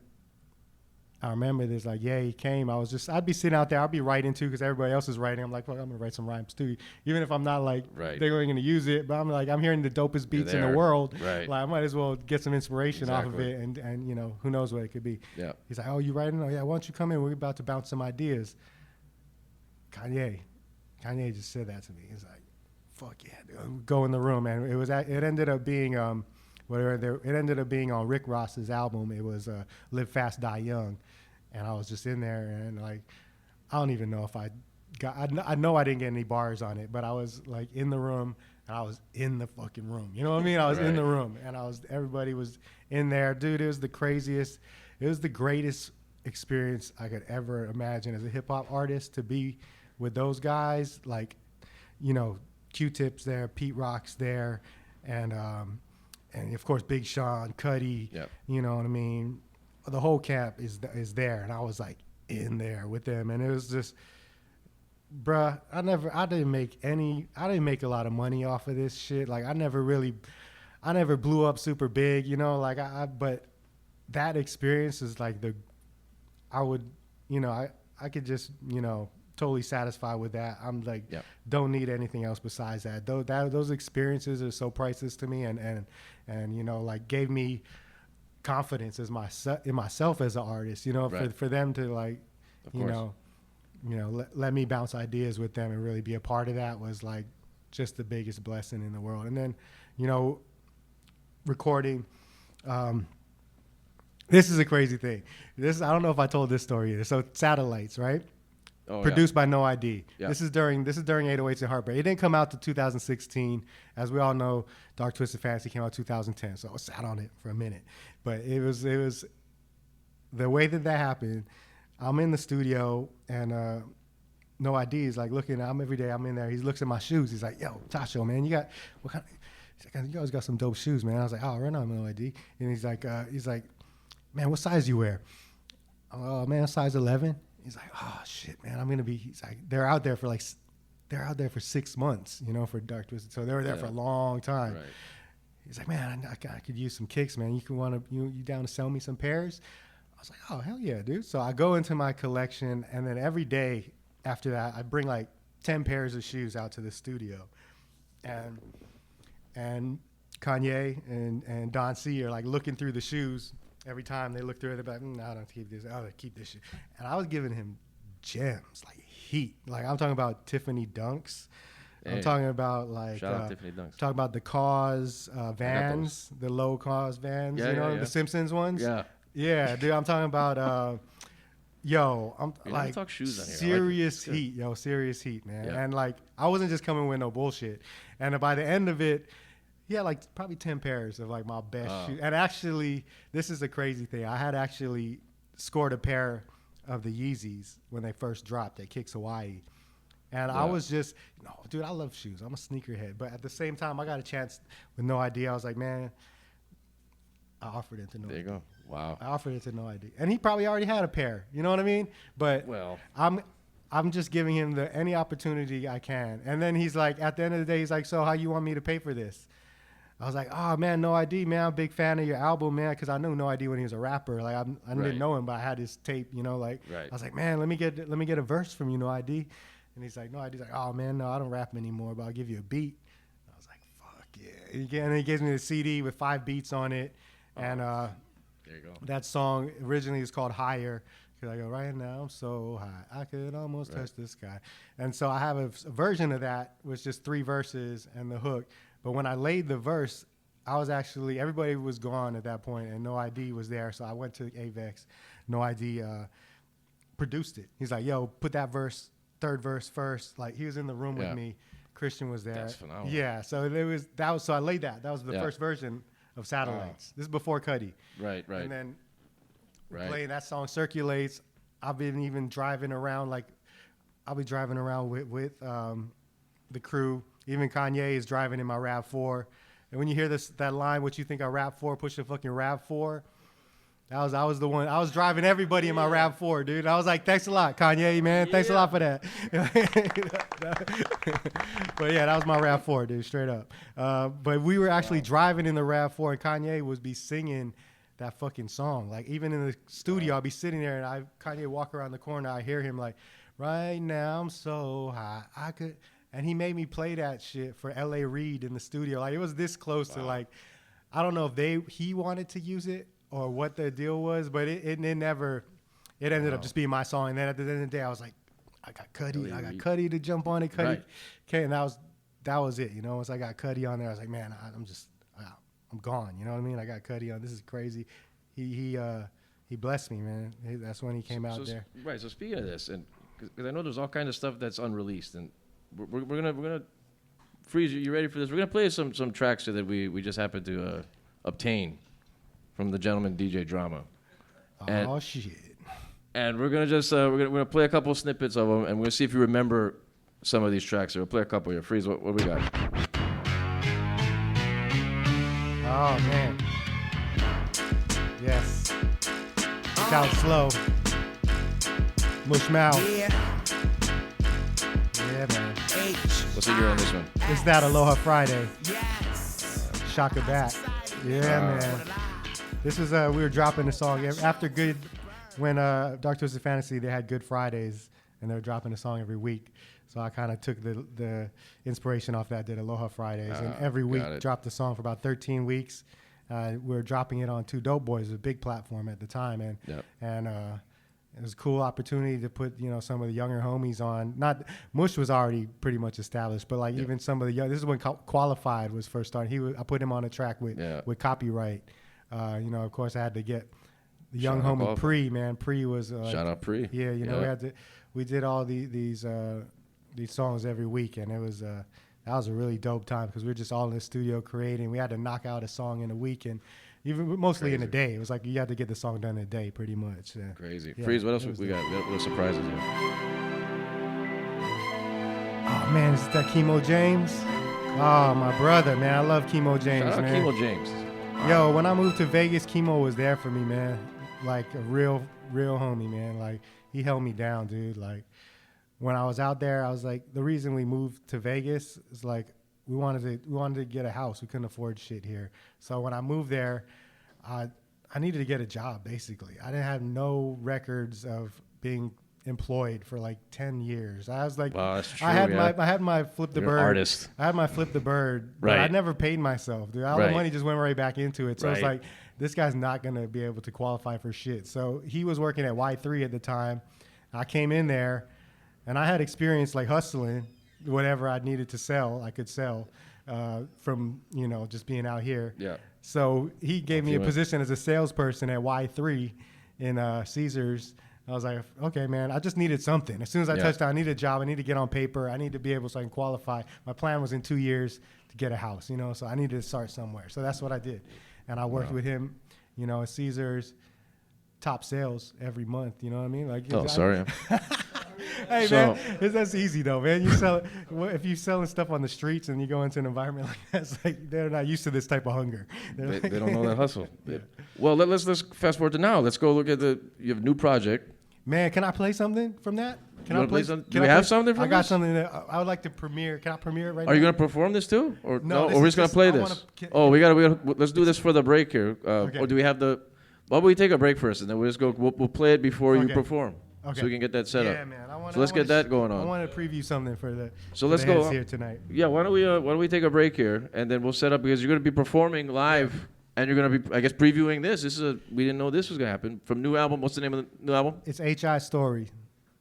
I remember there's like, yeah, he came. I'd be sitting out there. I'd be writing too because everybody else is writing. I'm like, well, I'm going to write some rhymes too. Even if I'm not like, they're going to use it, but I'm like, I'm hearing the dopest beats in the world. Right. Like, I might as well get some inspiration off of it and, you know, who knows what it could be. Yeah. He's like, oh, you writing? Oh, yeah, why don't you come in? We're about to bounce some ideas. Kanye just said that to me. He's like, fuck yeah, dude. Go in the room, man. It ended up being, it ended up being on Rick Ross's album. It was Live Fast, Die Young. And I was just in there and like, I don't even know if I know I didn't get any bars on it, but I was like in the room and I was in the fucking room. You know what I mean? I was in the room and everybody was in there. Dude, it was the craziest. It was the greatest experience I could ever imagine as a hip hop artist to be with those guys. Like, you know, Q-Tip's there, Pete Rock's there, and of course Big Sean, Cudi. Yep. You know what I mean? The whole camp is there, and I was like in there with them, and it was just, bruh. I didn't make a lot of money off of this shit. Like I never blew up super big, you know. Like but that experience is like I could just, you know, totally satisfied with that. I'm like, don't need anything else besides that. Those experiences are so priceless to me, and you know, like gave me confidence in myself as an artist. You know, for them to like, you know, let me bounce ideas with them and really be a part of that was like just the biggest blessing in the world. And then, you know, recording. This is a crazy thing. I don't know if I told this story either. So Satellites, right? Oh, produced by No ID. Yeah. This is during 808s and Heartbreak. It didn't come out to 2016. As we all know, Dark Twisted Fantasy came out 2010. So I sat on it for a minute. But it was the way that happened. I'm in the studio and No ID is like looking. Every day I'm in there. He looks at my shoes. He's like, "Yo, Tassho, man, you got what kind of?" He's like, "You always got some dope shoes, man." I was like, "Oh, right on, No ID." And he's like, "Man, what size you wear?" Oh, man, size 11. He's like, "Oh shit, man, I'm gonna be." He's like, "They're out there for 6 months, you know, for Dark Twisted. So they were there for a long time." Right. He's like, "Man, I could use some kicks, man. You down to sell me some pairs?" I was like, "Oh hell yeah, dude!" So I go into my collection, and then every day after that, I bring like 10 pairs of shoes out to the studio, and Kanye and Don C are like looking through the shoes. Every time they look through it, they're like, "No, I don't keep this. I'll keep this shit." And I was giving him gems, like heat. Like I'm talking about Tiffany Dunks. Hey, I'm talking about like Tiffany Dunks. Talking about the Cause Vans, the low Cause Vans. The Simpsons ones. Yeah, dude. I'm talking about I'm like talk shoes serious heat, serious heat, man. Yeah. And like I wasn't just coming with no bullshit. And by the end of it, he had like probably 10 pairs of like my best shoes. And actually, this is a crazy thing. I had actually scored a pair of the Yeezys when they first dropped at Kicks Hawaii. And I was just, dude, I love shoes. I'm a sneakerhead. But at the same time, I got a chance with No ID. I was like, man, I offered it to No ID. There you go. Wow. I offered it to No ID. And he probably already had a pair. You know what I mean? But I'm just giving him any opportunity I can. And then he's like, at the end of the day, he's like, "So how you want me to pay for this?" I was like, "Oh man, No ID, man, I'm a big fan of your album, man," because I knew No ID when he was a rapper. Like I didn't know him, but I had his tape, I was like, "Man, let me get a verse from you, No ID," and he's like, "No ID's like, oh man, no, I don't rap anymore, but I'll give you a beat." I was like, "Fuck yeah!" And he gives me the CD with 5 beats on it, and there you go. That song originally is called Higher. Cause I go, "Right now I'm so high, I could almost touch the sky," and so I have a version of that with just 3 verses and the hook. But when I laid the verse, everybody was gone at that point, and No ID was there. So I went to Avex. No ID produced it. He's like, yo, put that verse, third verse first. Like, he was in the room with me. Christian was there. That's phenomenal. Yeah, so so I laid that. That was the first version of Satellites. This is before Cudi. Right. And then playing that song circulates. I've been even driving around, like, I'll be driving around with the crew. Even Kanye is driving in my RAV4. And when you hear that line, what you think I rap for, push the fucking RAV4, I was the one. I was driving everybody in my RAV4, dude. I was like, thanks a lot, Kanye, man. Thanks a lot for that. But yeah, that was my RAV4, dude, straight up. But we were actually driving in the RAV4, and Kanye would be singing that fucking song. Like, even in the studio, I'll be sitting there, and Kanye walk around the corner, I hear him like, right now I'm so high, I could. And he made me play that shit for L.A. Reid in the studio. Like, it was this close to, like, I don't know if he wanted to use it or what the deal was, but it ended up just being my song. And then at the end of the day, I was like, I got Cudi to jump on it. Cudi came, and that was it. You know, once I got Cudi on there, I was like, man, I'm gone. You know what I mean? I got Cudi on. This is crazy. He blessed me, man. That's when he came out there. Right. So speaking of this, and because I know there's all kind of stuff that's unreleased, and we're gonna freeze. You ready for this? We're gonna play some tracks that we just happened to obtain from the gentleman DJ Drama. Oh shit! And we're gonna just we're gonna play a couple snippets of them, and we're gonna see if you remember some of these tracks. So we'll play a couple here. Freeze. What we got? Oh man. Yes. Look out slow. Mush mouth. Yeah, man. What's the year on this one? It's that Aloha Friday. Shaka back. Yeah, man. This is we were dropping the song after when Dark Twisted Fantasy, they had Good Fridays, and they were dropping a song every week. So I kind of took the inspiration off that, did Aloha Fridays, and every week dropped a song for about 13 weeks. We were dropping it on Two Dope Boys, a big platform at the time, and it was a cool opportunity to put some of the younger homies on. Not Mush was already pretty much established, but even some of the young. This is when Qualified was first starting. I put him on a track with Copyright. Of course, I had to get the young homie Pre. Man, Pre was shout out Pre. Yeah, we did all these songs every week, and it was that was a really dope time because we were just all in the studio creating. We had to knock out a song in a week, and even mostly in a day. It was like you had to get the song done in a day, pretty much. Crazy. Freeze. What else we got? What surprises you? Oh man, is that Chemo James? Oh, my brother, man. I love Chemo James, Shout out man. Chemo James. Yo, when I moved to Vegas, Chemo was there for me, man. Like a real homie, man. Like, he held me down, dude. Like, when I was out there, I was like, the reason we moved to Vegas is like, we wanted to get a house. We couldn't afford shit here. So when I moved there, I needed to get a job, basically. I didn't have no records of being employed for like 10 years. I was like, wow, that's true, I had my Flip the Bird. Artist. I had my Flip the Bird, but I never paid myself, dude. All the money just went right back into it. So it's like, this guy's not going to be able to qualify for shit. So he was working at Y3 at the time. I came in there, and I had experience like hustling. Whatever I needed to sell, I could sell from, just being out here. Yeah. So he gave me a position as a salesperson at Y3 in Caesars. I was like, okay, man, I just needed something. As soon as I touched down, I need a job. I need to get on paper. I need to be able so I can qualify. My plan was in 2 years to get a house, so I needed to start somewhere. So that's what I did. And I worked with him, at Caesars, top sales every month. You know what I mean? Like, sorry. Hey, man, that's easy, though, man. If you're selling stuff on the streets and you go into an environment like that, it's like they're not used to this type of hunger. They don't know that hustle. Yeah. Well, let's fast forward to now. Let's go look at you have a new project. Man, can I play something from that? Do we have something from this? I got something that I would like to premiere. Can I premiere it right now? Are you going to perform this too? Or no? Or we're just going to play this? We got let's do this for the break here. Okay. Or do we have the... Why don't we take a break first, and then we'll just go... We'll play it before you perform. Okay. So we can get that set up. Yeah, man. Let's get that going on. I want to preview something for let's go here tonight. Yeah, why don't we take a break here, and then we'll set up, because you're going to be performing live, and you're going to be, I guess, previewing this. We didn't know this was going to happen. From new album, what's the name of the new album? It's H.I. Story.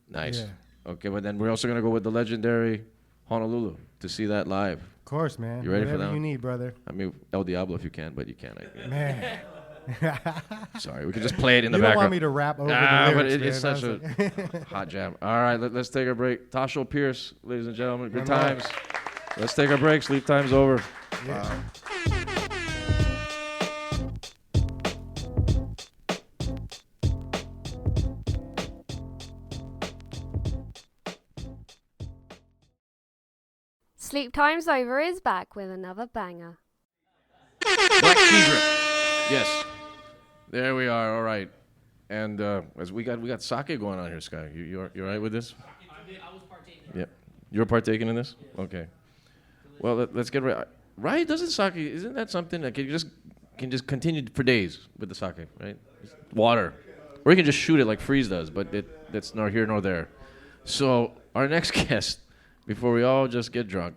Nice. Yeah. Okay, but then we're also going to go with the legendary Honolulu to see that live. Of course, man. You ready for that? Whatever you need, brother. I mean, El Diablo if you can, but you can't. Man. Sorry, we can just play it in the You background. don't want me to rap over the but lyrics, it's man. such a hot jam. All right, let's take a break. Tassho Pearce, ladies and gentlemen, good times. Let's take a break. Sleep time's over. Yeah. Sleep Time's Over is back with another banger. Black Secret. Yes. There we are. All right. And as we got sake going on here, Sky. You all right with this? I was partaking. Yeah. You're partaking in this? Yeah. Okay. Well, let's get right. Right? Doesn't sake? Isn't that something that can just continue for days with the sake? Right? Just water, or you can just shoot it like Freeze does. But that's nor here nor there. So our next guest, before we all just get drunk,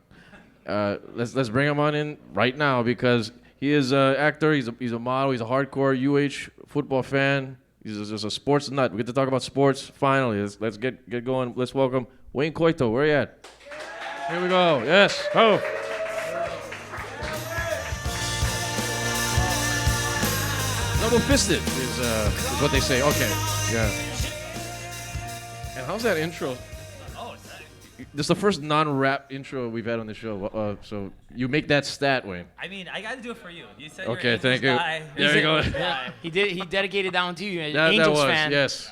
let's bring him on in right now because he is an actor. He's a model. He's a hardcore UH football fan. He's just a sports nut. We get to talk about sports finally. Let's get going. Let's welcome Wayne Coito. Where are you at? Here we go. Yes. Oh. Double fisted is what they say. Okay. Yeah. And how's that intro? This is the first non-rap intro we've had on the show. So you make that stat, Wayne. I mean, I got to do it for you. You said okay, you're an thank you. guy. There you go. Yeah, he dedicated that one to you. That Angels was, fan. yes.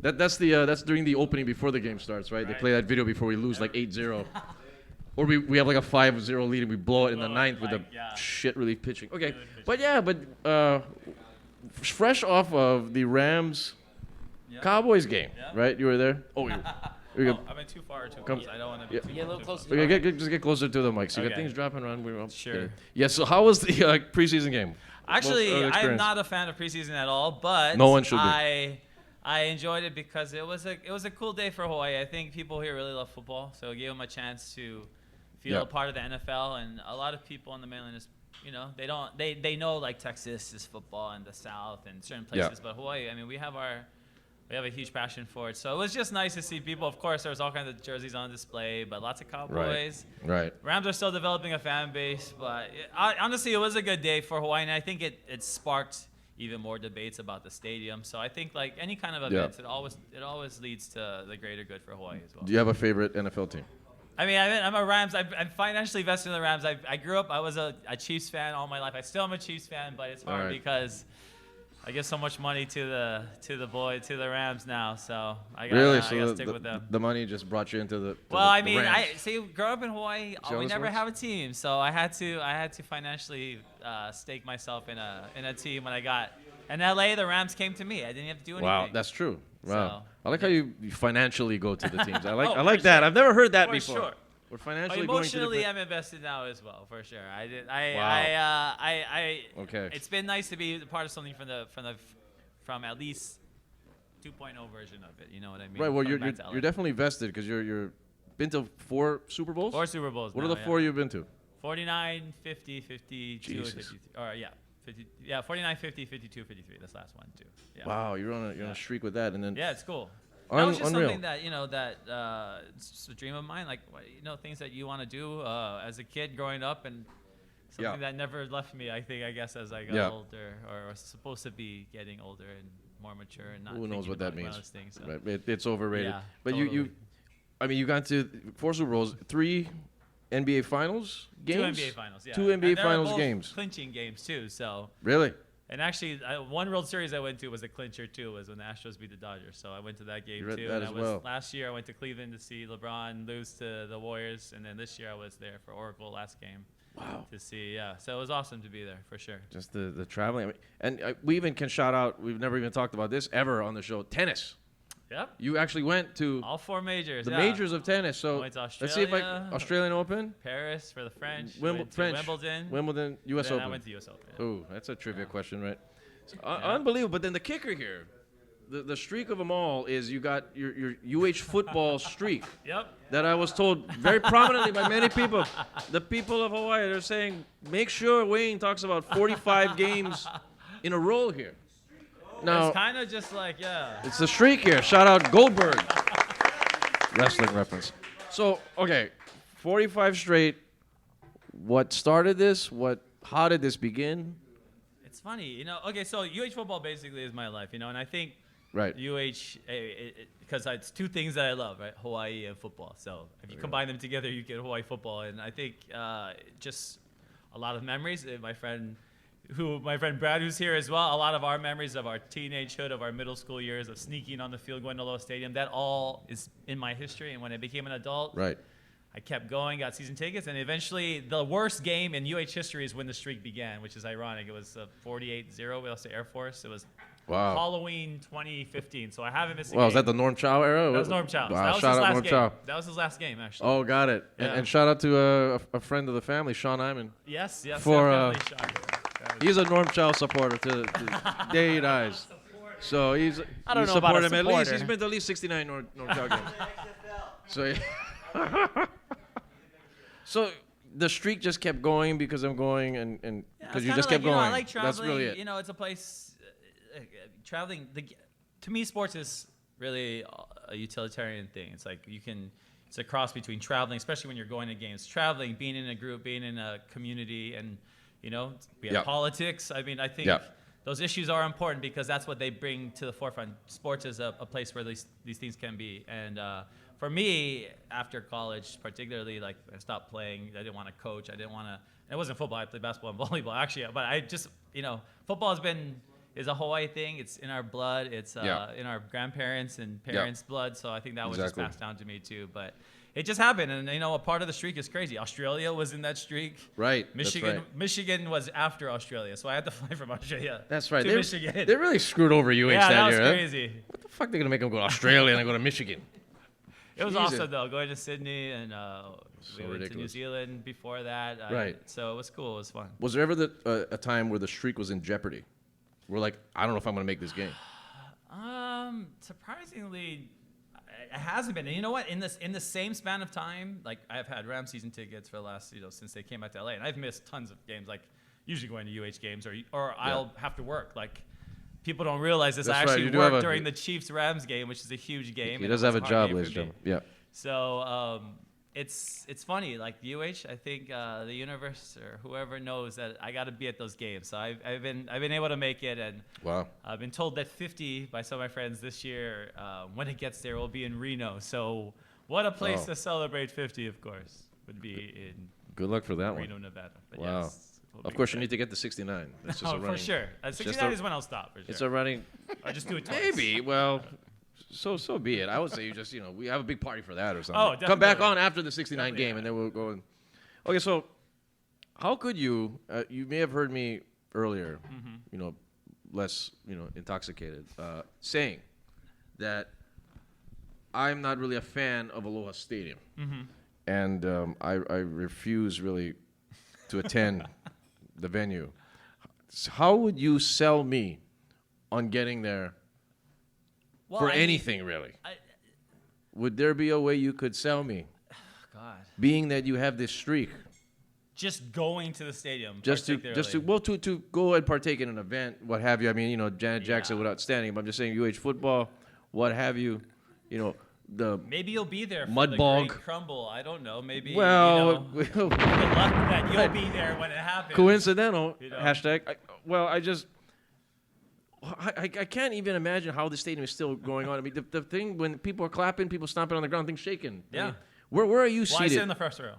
That's during the opening before the game starts, right? They play that video before we lose like 8-0. Or we have like a 5-0 lead and we blow it in the ninth with the shit relief pitching. Okay, but fresh off of the Rams Cowboys game, right? You were there? Oh, I went too far or too close. I don't want to be Get a little closer. Okay, just get closer to the mic. So you got Okay. things dropping around. Sure. Yeah, so how was the preseason game? Actually, I'm experience? not a fan of preseason at all, but No one should be. I enjoyed it because it was a cool day for Hawaii. I think people here really love football, so it gave them a chance to feel a part of the NFL. And a lot of people on the mainland is, they know like Texas is football and the South and certain places, but Hawaii, I mean, we have a huge passion for it. So it was just nice to see people. Of course, there was all kinds of jerseys on display, but lots of Cowboys. Right. Rams are still developing a fan base, but honestly, it was a good day for Hawaii, and I think it sparked even more debates about the stadium. So I think like any kind of events, it always leads to the greater good for Hawaii as well. Do you have a favorite NFL team? I mean, I'm a Rams. I'm financially vested in the Rams. I grew up. I was a Chiefs fan all my life. I still am a Chiefs fan, but it's hard because I give so much money to the Rams now, so I gotta stick with them. The money just brought you into the. Well, the Rams. I see. Grow up in Hawaii, we never have a team, so I had to financially stake myself in a team when I got in LA. The Rams came to me. I didn't have to do anything. Wow, that's true. Wow, So, I like how you financially go to the teams. I like Oh, I like for that. sure. I've never heard that For before. sure. We're financially going to emotionally, different. I'm invested now as well, for sure. Okay. It's been nice to be part of something from at least 2.0 version of it. You know what I mean? Right. Well, Coming you're back to LA. definitely vested because you're been to 4 Super Bowls. 4 Super Bowls. What are now, the 4 you've been to? 49, 50, 52, Jesus. 53. Or 50, 49, 50, 52, 53. This last one too. Yeah. Wow, you're on a streak with that, and then Yeah, it's cool. That was just unreal. something that it's just a dream of mine. Like things that you want to do as a kid growing up, and something that never left me. I guess as I got older, or was supposed to be getting older and more mature, and not. Who knows what that means? Things, so. Right. It's overrated. Yeah, but totally. you got to 4 Super Bowls, 3 NBA Finals games. 2 NBA Finals. Yeah. 2 NBA And they were Finals both games. Clinching games too. So. Really? And actually, one World Series I went to was a clincher too. Was when the Astros beat the Dodgers. So I went to that game too. That and as well. Last year I went to Cleveland to see LeBron lose to the Warriors, and then this year I was there for Oracle last game. Wow. To see, so it was awesome to be there for sure. Just the traveling. I mean, and we even can shout out. We've never even talked about this ever on the show. Tennis. Yep. You actually went to all 4 majors. The majors of tennis. So I went to let's see if Australian Open, Paris for the French, Wimbledon, U.S. then Open. I went to U.S. Open. Yeah. Ooh, that's a trivia question, right? Unbelievable. But then the kicker here, the streak of them all is you got your UH football streak. Yep. That I was told very prominently by many people. The people of Hawaii, they're saying, make sure Wayne talks about 45 games in a row here. Now, it's kind of just like, it's the streak here. Shout out Goldberg. Wrestling reference. So, okay, 45 straight. What started this? How did this begin? It's funny, you know. Okay, so UH football basically is my life, you know, and I think Right. UH, because it's two things that I love, right? Hawaii and football. So if you combine them together, you get Hawaii football, and I think just a lot of memories. My friend Brad, who's here as well, a lot of our memories of our teenagehood, of our middle school years, of sneaking on the field, going to Aloha Stadium. That all is in my history, and when I became an adult, Right. I kept going, got season tickets, and eventually the worst game in UH history is when the streak began, which is ironic. It was 48-0. We lost to Air Force. It was Halloween 2015, so I haven't missed a game. Wow, was that the Norm Chow era? That was Norm Chow. Wow, So shout out that Norm was his last Chow. game. That was his last game, actually. Oh, got it. Yeah. And shout out to a friend of the family, Sean Iman. Yes, For, definitely Sean. He's a Norm Chow supporter to the day he dies. So he's I don't you know support about a him at least. supporter. He's been to at least 69 Norm Chow games. So, so the streak just kept going because I'm going and because you just kept going. I like traveling. That's really it. You know, it's a place. Traveling. To me, sports is really a utilitarian thing. It's like it's a cross between traveling, especially when you're going to games. Traveling, being in a group, being in a community, and we have politics. I mean, I think those issues are important because that's what they bring to the forefront. Sports is a place where these things can be. And for me, after college, particularly, like I stopped playing. I didn't want to coach. I didn't want to. It wasn't football. I played basketball and volleyball, actually. But I just, football is a Hawaii thing. It's in our blood. It's in our grandparents and parents' blood. So I think that was just passed down to me too. But it just happened, and a part of the streak is crazy. Australia was in that streak. Right. Michigan. That's right. Michigan was after Australia, so I had to fly from Australia. That's right. To Michigan. They really screwed over UH that year. Yeah, that was huh? crazy. What the fuck? They're gonna make them go to Australia and then go to Michigan? It was Jesus. awesome though, going to Sydney and we went to New Zealand before that. Right. So it was cool. It was fun. Was there ever a time where the streak was in jeopardy? We're like, I don't know if I'm gonna make this game. Surprisingly, it hasn't been. And you know what? In the same span of time, like I've had Rams season tickets for the last, since they came back to LA, and I've missed tons of games. Like usually going to UH games, or I'll have to work. Like people don't realize this. That's I right. actually worked during the Chiefs Rams game, which is a huge game. He does have a job, ladies and gentlemen. Yeah. So it's funny. Like UH, I think the universe or whoever knows that I got to be at those games. So I've been able to make it, and I've been told that 50 by some of my friends this year, when it gets there, will be in Reno. So what a place to celebrate 50, of course, would be in. Good luck for that Reno, one. Nevada. But Wow. Yes, of course, you need to get to 69. That's just a running. For sure. 69 is when I'll stop. For sure. It's a running. I just do it twice. Maybe. Well. So be it. I would say you just, we have a big party for that or something. Oh, definitely. Come back on after the 69 game, and then we'll go in. Okay, so how could you, you may have heard me earlier, less, intoxicated, saying that I'm not really a fan of Aloha Stadium. And I refuse really to attend the venue. So how would you sell me on getting there? For anything, really. Would there be a way you could sell me? God. Being that you have this streak. Just going to the stadium. To go and partake in an event, what have you. I mean, Janet Jackson was outstanding, but I'm just saying UH football, what have you. Maybe you'll be there for mud the bog great crumble. I don't know. Maybe. Well, good luck that you'll be there when it happens. Coincidental. Hashtag. I can't even imagine how the stadium is still going on. I mean, the thing when people are clapping, people stomping on the ground, things shaking. Yeah. I mean, where are you seated? I sit in the first row.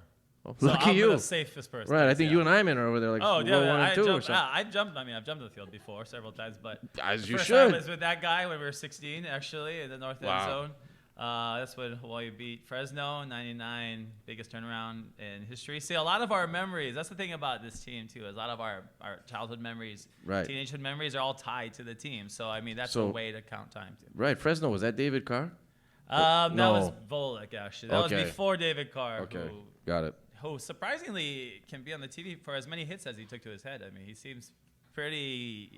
Oh, so lucky I'm you. the safest person. Right. I think you and I are over there like row 1 and 2 or something. I've jumped to the field before several times, but as you first should. I was with that guy when we were 16, actually, in the north end zone. That's when Hawaii beat Fresno, 99, biggest turnaround in history. See, a lot of our memories, that's the thing about this team, too, is a lot of our childhood memories, teenagehood memories are all tied to the team. So, I mean, that's a way to count time, too. Right. Fresno, was that David Carr? That was Volek, actually. That was before David Carr. Okay, got it. Who surprisingly can be on the TV for as many hits as he took to his head. I mean, he seems pretty,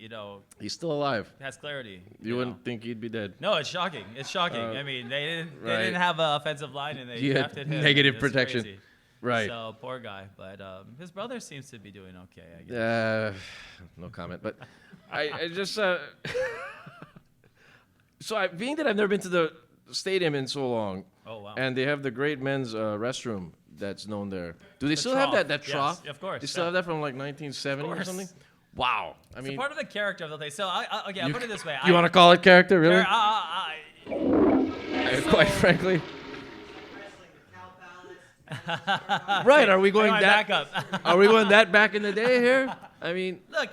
He's still alive. Has clarity. You wouldn't think he'd be dead. No, it's shocking. It's shocking. I mean, they didn't have an offensive line, and they drafted him. Negative protection. Crazy. Right. So poor guy, but his brother seems to be doing okay, I guess. No comment, but I just being that I've never been to the stadium in so long. Oh wow. And they have the great men's restroom that's known there. Do they still have that trough? Yes, of course. They still have that from like 1970 or something? Wow. I It's mean, a part of the character of the place. So, okay, I'll put it this way. You want to call it character, really? Quite frankly. Right? Are we going that? Back up. Are we going that back in the day here? I mean, look,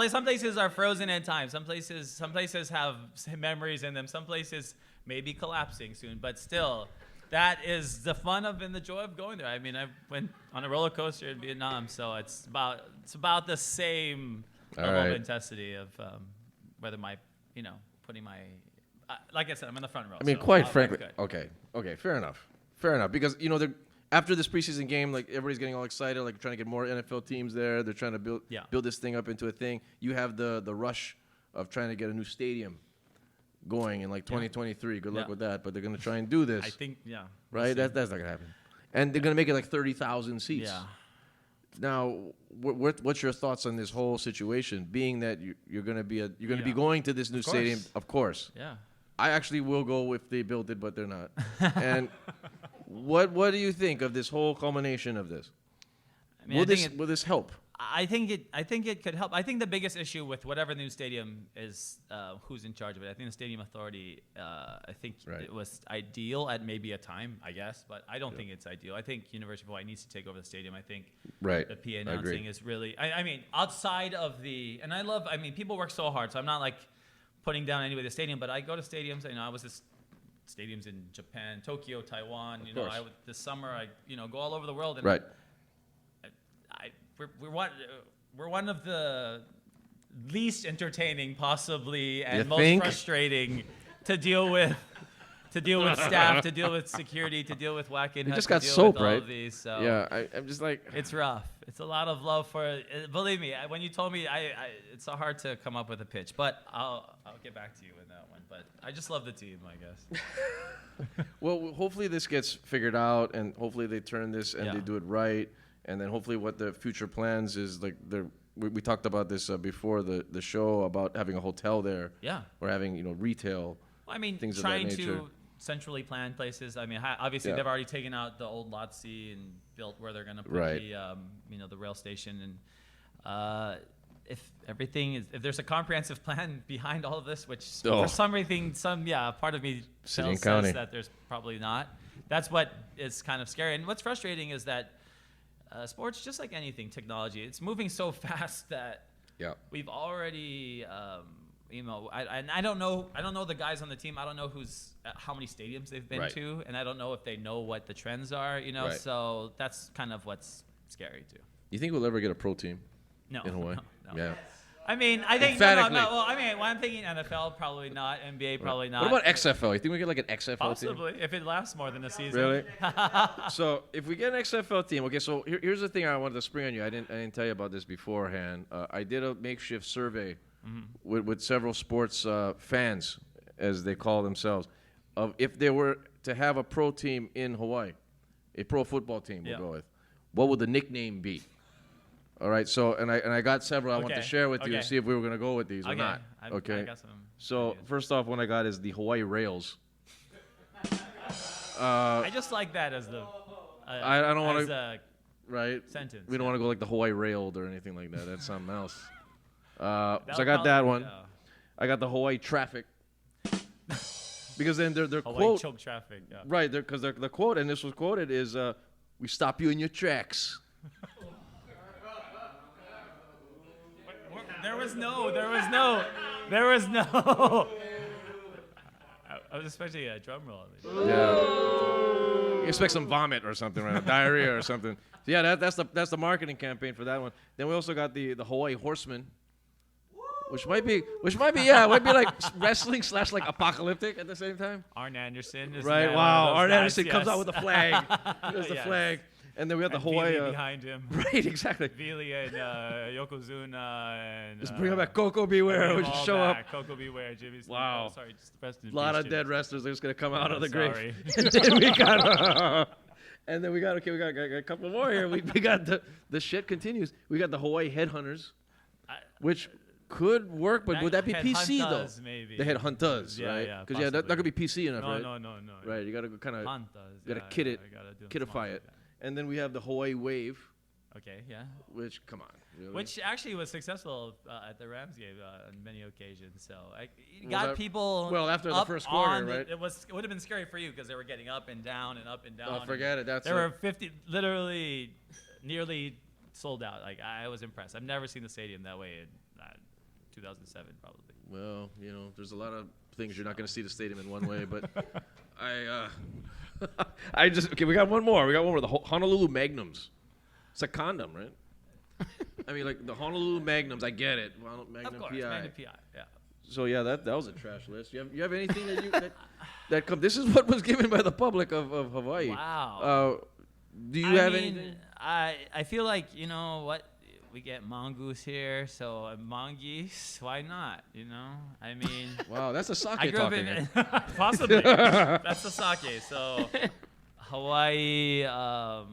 some places are frozen in time. Some places have memories in them. Some places may be collapsing soon, but still, that is the fun of and the joy of going there. I mean, I went on a roller coaster in Vietnam, so it's about the same level of intensity of whether putting my like I said, I'm in the front row. I mean, quite frankly, okay, fair enough. Because after this preseason game, like everybody's getting all excited, like trying to get more NFL teams there. They're trying to build this thing up into a thing. You have the rush of trying to get a new stadium going in like 2023. Good luck with that. But they're going to try and do this. I think, right? That's not going to happen. And they're going to make it like 30,000 seats. Yeah. Now, what's your thoughts on this whole situation? Being that you're going to be going to this new stadium, of course. Yeah. I actually will go if they built it, but they're not. And what do you think of this whole culmination of this? I mean, will this help? I think it could help. I think the biggest issue with whatever new stadium is who's in charge of it. I think the stadium authority. I think it was ideal at maybe a time, I guess, but I don't think it's ideal. I think University of Hawaii needs to take over the stadium. I think the PA announcing is really. I mean, outside of and I mean, people work so hard, so I'm not like putting down anybody the stadium, but I go to stadiums. I was this stadiums in Japan, Tokyo, Taiwan. This summer I go all over the world. And we're one of the least entertaining, possibly, and most frustrating to deal with. To deal with staff, to deal with security, to deal with whack-in. You just got soap, right? Of these, so yeah, I'm just like it's rough. It's a lot of love for. Believe me, when you told me, it's so hard to come up with a pitch, but I'll get back to you with that one. But I just love the team, I guess. Well, hopefully this gets figured out, and hopefully they turn this and they do it right, and then hopefully what the future plans is like. We talked about this before the show about having a hotel there. Yeah. Or having retail. Well, I mean, things trying of that nature. to centrally planned places. I mean, obviously they've already taken out the old Lot C and built where they're going to put the rail station. And if there's a comprehensive plan behind all of this, which for some reason, part of me says that there's probably not. That's what is kind of scary. And what's frustrating is that sports, just like anything, technology, it's moving so fast that we've already. I don't know the guys on the team. I don't know how many stadiums they've been to, and I don't know if they know what the trends are. So that's kind of what's scary too. You think we'll ever get a pro team? No. In Hawaii? No. Yeah. I mean, I think no. Well, I mean, when I'm thinking NFL, probably not. NBA, probably not. What about XFL? You think we get like an XFL team? Possibly, if it lasts more than a season. Really? So if we get an XFL team, okay. So here's the thing I wanted to spring on you. I didn't tell you about this beforehand. I did a makeshift survey. With several sports fans, as they call themselves, of if they were to have a pro team in Hawaii, a pro football team we'll go with, what would the nickname be? All right, so and I got several I want to share with you to see if we were going to go with these or not. Okay. I got some so first off, one I got is the Hawaii Rails. I just like that as the. I don't want to. Right. Sentence. We don't want to go like the Hawaii Railed or anything like that. That's something else. So I got that one. I got the Hawaii Traffic. Because then their Hawaii quote. Choke traffic. Yeah. Right, because the quote, and this was quoted, is we stop you in your tracks. There was no. I was expecting a drum roll. Yeah. You expect some vomit or something, right? Diarrhea or something. So yeah, that's the marketing campaign for that one. Then we also got the Hawaii Horseman, which might be like wrestling / like apocalyptic at the same time. Arn Anderson is right. Wow, Arn Anderson comes out with the flag. There's the flag. And then we got the Hawaii behind him. Right, exactly. Vili and Yokozuna and just bring him back. Coco Beware would just show up. Coco Beware, Jimmy's. Wow. Oh, sorry, just the rest of a lot of dead wrestlers. They're just gonna come out of the grave. And then we got we got a couple more here. We got the shit continues. We got the Hawaii Headhunters, which could work, but would that be PC though? Maybe. The Headhunters, right? Yeah, because that could be PC enough, right? No. Right, you gotta kind of kit kitify it. And then we have the Hawaii Wave. Okay, yeah. Which, come on, really? Which actually was successful at the Rams game on many occasions. So Was got that- people. well, after the up first quarter, on right? It would have been scary for you because they were getting up and down and up and down. Oh, forget it. That's there were 50, literally, nearly sold out. Like I was impressed. I've never seen the stadium that way in 2007, probably. Well, you know, there's a lot of things you're not going to see the stadium in one way, but okay, we got one more. We got one more. The Honolulu Magnums. It's a condom, right? I mean, like the Honolulu Magnums. I get it. Well, Magnum Of course, PI. Magnum PI. Yeah. So yeah, that was a trash list. You have anything that come? This is what was given by the public of Hawaii. Wow. Do you have anything? I feel like, you know what, we get mongoose here, so mongoose, why not? You know, I mean. Wow, that's a sake I grew talking. up in possibly. That's the sake. So Hawaii, I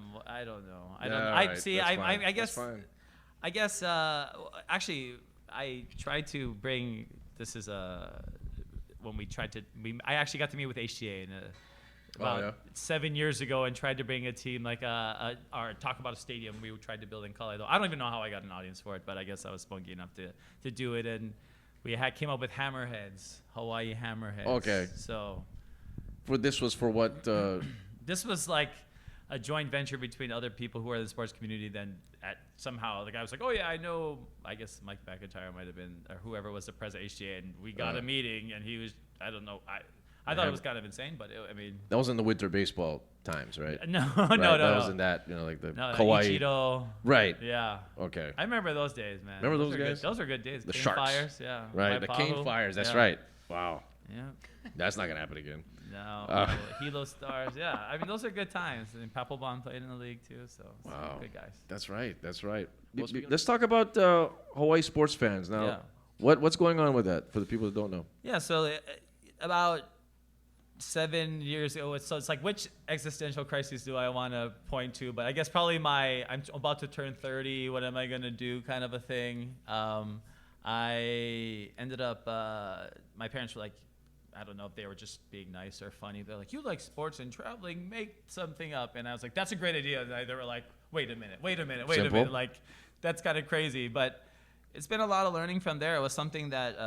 don't know. I don't. Right, I guess. That's fine. I guess. Actually, I tried to bring. This is when we tried to. I actually got to meet with HTA about 7 years ago and tried to bring a team like or talk about a stadium we tried to build in Kalani. I don't even know how I got an audience for it, but I guess I was spunky enough to do it, and we came up with Hammerheads, Hawaii Hammerheads. Okay. So. This was for what? This was like a joint venture between other people who are in the sports community. Then somehow the guy was like, "Oh yeah, I know." I guess Mike McIntyre might have been, or whoever was the president of HGA, and we got a meeting, and he was, I don't know, I thought it was kind of insane, but I mean. That was in the winter baseball times, right? No, right? no. That wasn't that, you know, like the no, Kauai. Ichiro. Right. Yeah. Okay. I remember those days, man. Remember those guys? Those were good days. The Cane Sharks. Fires, yeah. Right. The Waipahu. Cane Fires. That's Yeah. right. Wow. Yeah. That's not gonna happen again. No. Hilo Stars. Yeah. I mean, those are good times. And Papelbon played in the league too, so wow. Good guys. That's right. That's right. Let's talk about Hawaii sports fans now. Yeah. What's going on with that for the people that don't know? Yeah. So about 7 years ago, it's like, which existential crises do I want to point to? But I guess probably I'm about to turn 30. What am I going to do kind of a thing. I ended up, my parents were like, I don't know if they were just being nice or funny. They're like, you like sports and traveling, make something up. And I was like, that's a great idea. And they were like, wait a minute. Simple. Like, that's kind of crazy. But it's been a lot of learning from there. It was something that,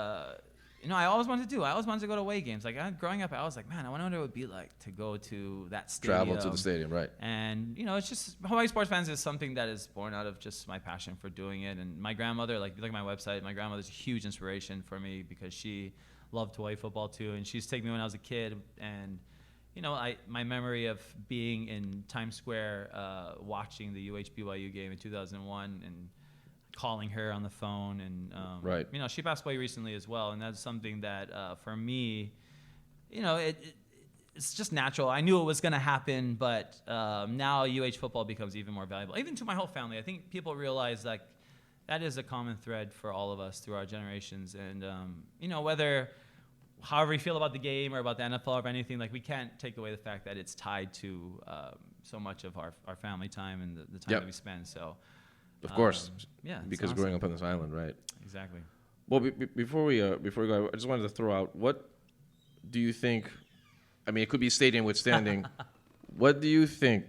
I always wanted to do. I always wanted to go to away games. Like growing up, I was like, man, I wonder what it would be like to go to that stadium. Travel to the stadium, right? And it's just Hawaii sports fans is something that is born out of just my passion for doing it. And my grandmother, like my website, my grandmother's a huge inspiration for me because she loved Hawaii football too, and she used to take me when I was a kid. And my memory of being in Times Square watching the UH-BYU game in 2001 and calling her on the phone, and right. She passed away recently as well, and that's something that for me, it's just natural. I knew it was going to happen, but now UH football becomes even more valuable, even to my whole family. I think people realize like that is a common thread for all of us through our generations, and however you feel about the game or about the NFL or anything, like we can't take away the fact that it's tied to so much of our family time and the time that we spend. So. Of course, because awesome. growing up on this island, right? Exactly. Well, before we go, I just wanted to throw out, what do you think? I mean, it could be stadium withstanding. What do you think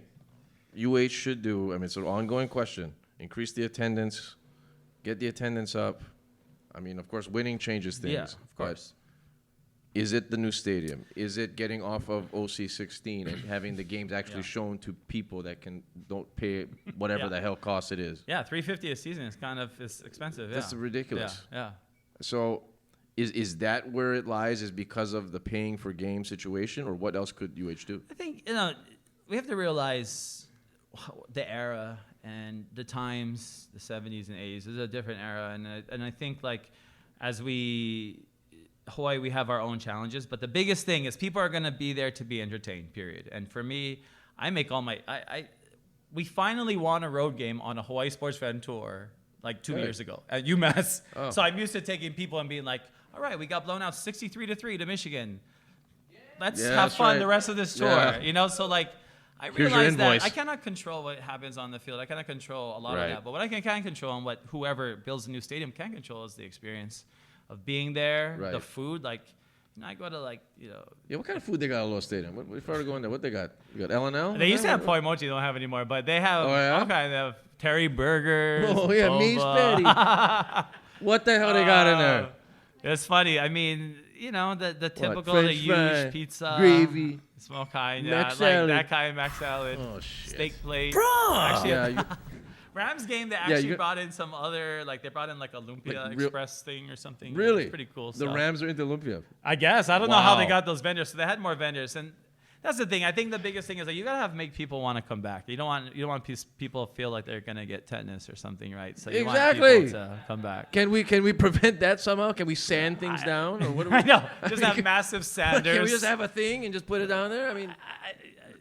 UH should do? I mean, it's an ongoing question. Increase the attendance, get the attendance up. I mean, of course, winning changes things. Yeah, of course. Is it the new stadium? Is it getting off of OC16 and having the games actually shown to people that don't pay whatever the hell cost it is? Yeah, $350 a season is expensive. That's ridiculous. Yeah. So, is that where it lies? Is because of the paying for game situation, or what else could UH do? I think we have to realize the era and the times, the 70s and 80s. This is a different era, and I think like as Hawaii, we have our own challenges, but the biggest thing is people are going to be there to be entertained, period. And for me, I make all my we finally won a road game on a Hawaii Sports Fan Tour like 2 years ago at UMass. Oh. So I'm used to taking people and being like, all right, we got blown out 63-3 to Michigan. Let's have fun the rest of this tour. Yeah. So like I realize that I cannot control what happens on the field. I cannot control a lot of that. But what I can control and what whoever builds a new stadium can control is the experience of being there, the food. Like, I go to Yeah, what kind of food they got at Aloha Stadium? What, if I were to go in there, what they got? You got L&L? They used to have poi mochi, they don't have anymore, but they have all kinds of Terry burgers. Oh yeah, boba. meat spaghetti. What the hell they got in there? It's funny. I mean, the typical, the French fry, huge pizza, gravy, small kind, mac like salad. that kind of mac salad, Oh shit. steak plate. Bro! Actually, Rams game, they actually you- brought in some other, they brought in Olympia Like real- Express thing or something. Really? It's pretty cool The stuff. Rams are into lumpia. I guess. I don't know how they Wow. got those vendors. So they had more vendors. And that's the thing. I think the biggest thing is you got to make people want to come back. You don't want people to feel like they're going to get tetanus or something, right? So you Exactly. want people to come back. Can we prevent that somehow? Can we sand things down? Or what do we, I know. Just have massive sanders. Can we just have a thing and just put it down there? I mean,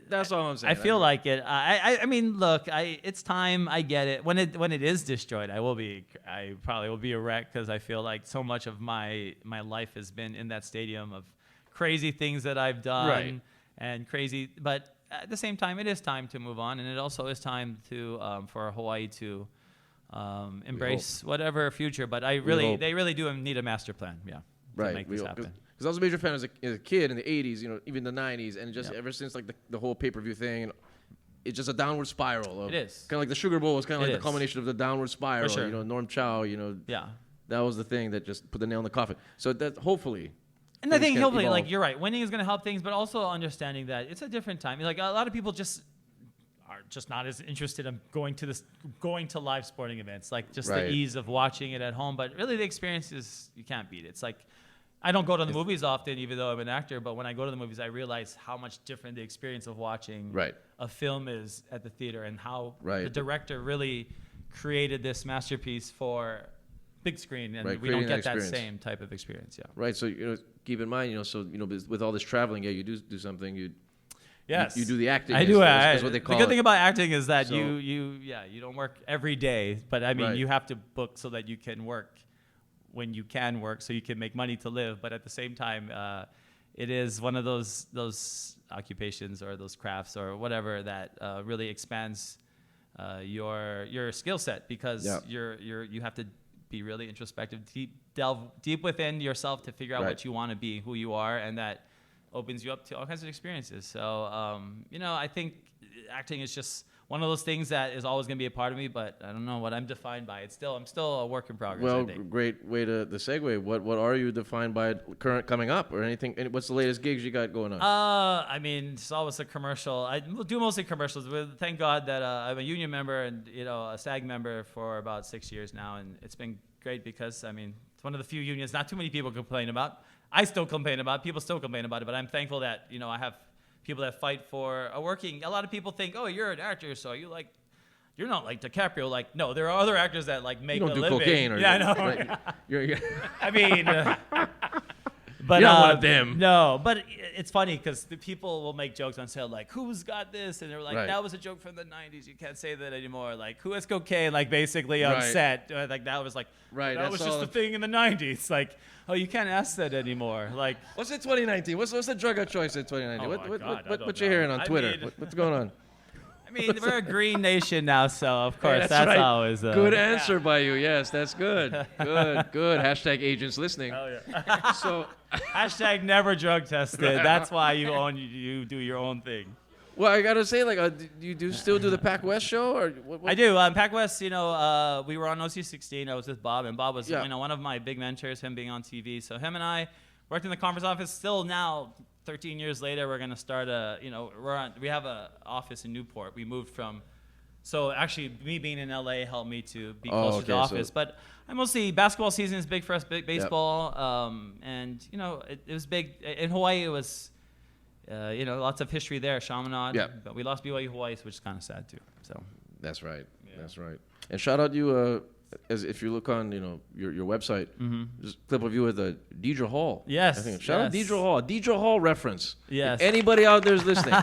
that's all I'm saying. I feel like it. I mean, look, it's time. I get it. When it is destroyed, I probably will be a wreck because I feel like so much of my life has been in that stadium of crazy things that I've done Right. and crazy. But at the same time, it is time to move on, and it also is time to for Hawaii to embrace whatever future. But they really do need a master plan. Yeah, to make this happen. Because I was a major fan as a kid in the 80s, even the 90s, and just ever since the whole pay-per-view thing, and it's just a downward spiral. It is. Kind of like the Sugar Bowl was kind of It like is. the culmination of the downward spiral. For sure. Norm Chow, Yeah. that was the thing that just put the nail in the coffin. So that hopefully. And I think things can hopefully, evolve. you're right, winning is going to help things, but also understanding that it's a different time. Like a lot of people just are just not as interested in going to live sporting events, like just Right. the ease of watching it at home. But really, the experience you can't beat. It's like I don't go to the movies often, even though I'm an actor. But when I go to the movies, I realize how much different the experience of watching Right. a film is at the theater, and how Right. the director really created this masterpiece for big screen, and Right, we don't creating get that that experience. same type of experience. Yeah. Right. So keep in mind, with all this traveling, you do something. Yes. You do the acting. I do. Is what they call the good it. thing about acting is that So- you don't work every day, but I mean Right. you have to book so that you can work when you can work, so you can make money to live. But at the same time, it is one of those occupations or those crafts or whatever that really expands your skill set, because Yeah. you have to be really introspective, delve deep within yourself to figure out Right. what you want to be, who you are, and that opens you up to all kinds of experiences. So, I think acting is just one of those things that is always going to be a part of me, but I don't know what I'm defined by. I'm still a work in progress, Well, I think. great way to segue. What are you defined by current coming up or anything? And what's the latest gigs you got going on? I mean, it's always a commercial. I do mostly commercials. But thank God that I'm a union member and a SAG member for about 6 years now, and it's been great because it's one of the few unions not too many people complain about. I still complain about it. People still complain about it, but I'm thankful that I have people that fight for a working. A lot of people think, oh, you're an actor, so you're not like DiCaprio. Like, no, there are other actors that make you a don't do living. cocaine, or yeah, I know. right? You're I mean, but you're not one of them. No, but it's funny because the people will make jokes on set like, "Who's got this?" And they're like, Right. "That was a joke from the '90s. You can't say that anymore." Like, "Who has cocaine?" Like, basically on Right. set, like that was like, Right, That that's was just all a thing in the '90s. Like, oh, you can't ask that anymore. Like, What's in 2019? What's the drug of choice in 2019? Oh my God, I don't what you know. hearing on I Twitter? mean- What's going on? I mean, we're a green nation now, so of course Hey, that's right. always Good answer by you. Yes, that's good. Good. Hashtag agents listening. Oh yeah. So, Hashtag never drug tested. That's why you do your own thing. well, I gotta say, do you still do the Pac West show or what? I do. Pac West, we were on OC16. I was with Bob, and Bob was one of my big mentors, him being on TV. So him and I worked in the conference office. Still now, 13 years later, we're going to start we have an office in Newport. We moved from, so actually me being in LA helped me to be closer to the office. But I mostly, basketball season is big for us, big baseball. And, it was big. In Hawaii, it was, lots of history there, Chaminade. Yeah. But we lost BYU Hawaii, which is kind of sad too. So. That's right. Yeah. That's right. And shout out you, as if you look on, your website, just clip of you with Deidre Hall. Yes. I think. Shout out yes. Deidre Hall. Deidre Hall reference. Yes. If anybody out there is listening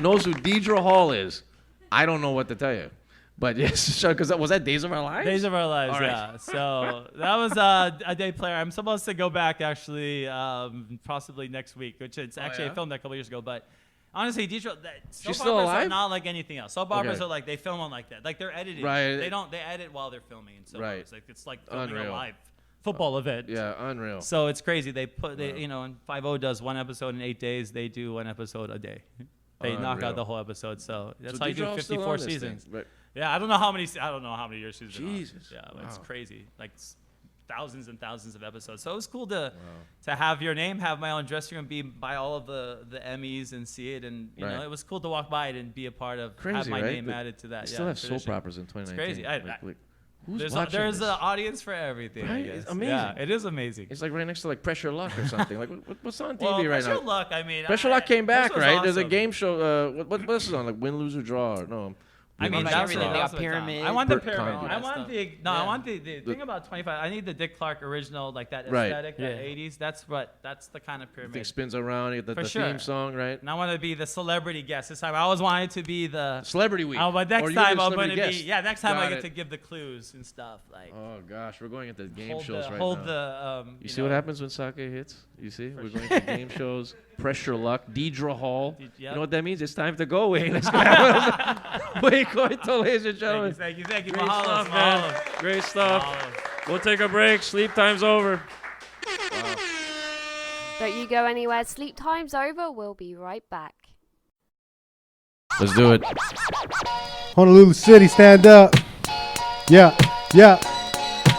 knows who Deidre Hall is, I don't know what to tell you. But yes, because was that Days of Our Lives? Days of Our Lives, All right. yeah. So that was a day player. I'm supposed to go back actually, possibly next week, which it's actually I filmed that a couple years ago. But honestly, Deidre, soap still operas alive? are not like anything else. Soap operas Okay. are like they film them like that, like they're edited. Right. They edit while they're filming in soap Right. operas. Like it's like filming Unreal. a live football event. Yeah, unreal. So it's crazy. They you know, and 5-0 does one episode in 8 days. They do one episode a day. They knock out the whole episode. So that's how you do 54 seasons. Yeah, I don't know how many years she's been on. Jesus. Yeah, it's crazy. Like thousands and thousands of episodes. So it was cool to have your name, have my own dressing room, be by all of the Emmys and see it, and you know, it was cool to walk by it and be a part of. Crazy, have my right? name added to that. They still have soap operas in 2019. It's crazy. There's an audience for everything. Right? It's amazing. Yeah, it is amazing. It's like right next to like Pressure Luck or something. Like what's on TV right now? Pressure Luck. I mean, Pressure Luck came back, right? Awesome. There's a game show. What else is on? Like Win, Lose or Draw? Or no. I mean, that's everything. They got the pyramid. I want the Burt pyramid. Conti. I want the thing about 25. I need the Dick Clark original, like that Right. aesthetic, that 80s. That's the kind of pyramid. Thing spins around. You get the theme song, right? And I want to be the celebrity guest this time. I always wanted to be the Celebrity Week. but next Or you time were the I'm going to celebrity be. guest. Next time I Got get it. to give the clues and stuff. Like, Oh gosh, we're going into game hold shows the, right hold now. the. You see what happens when sake hits? You see, we're going to game shows. Pressure Luck, Deidre Hall. Yep. You know what that means? It's time to go, Wayne. Let's go. Wayne Coito, ladies and gentlemen. Thank you. Great Mahalo, stuff, man. mahalo. Great stuff. Mahalo. We'll take a break. Sleep time's over. Don't you go anywhere. Sleep time's over. We'll be right back. Let's do it. Honolulu City, stand up. Yeah.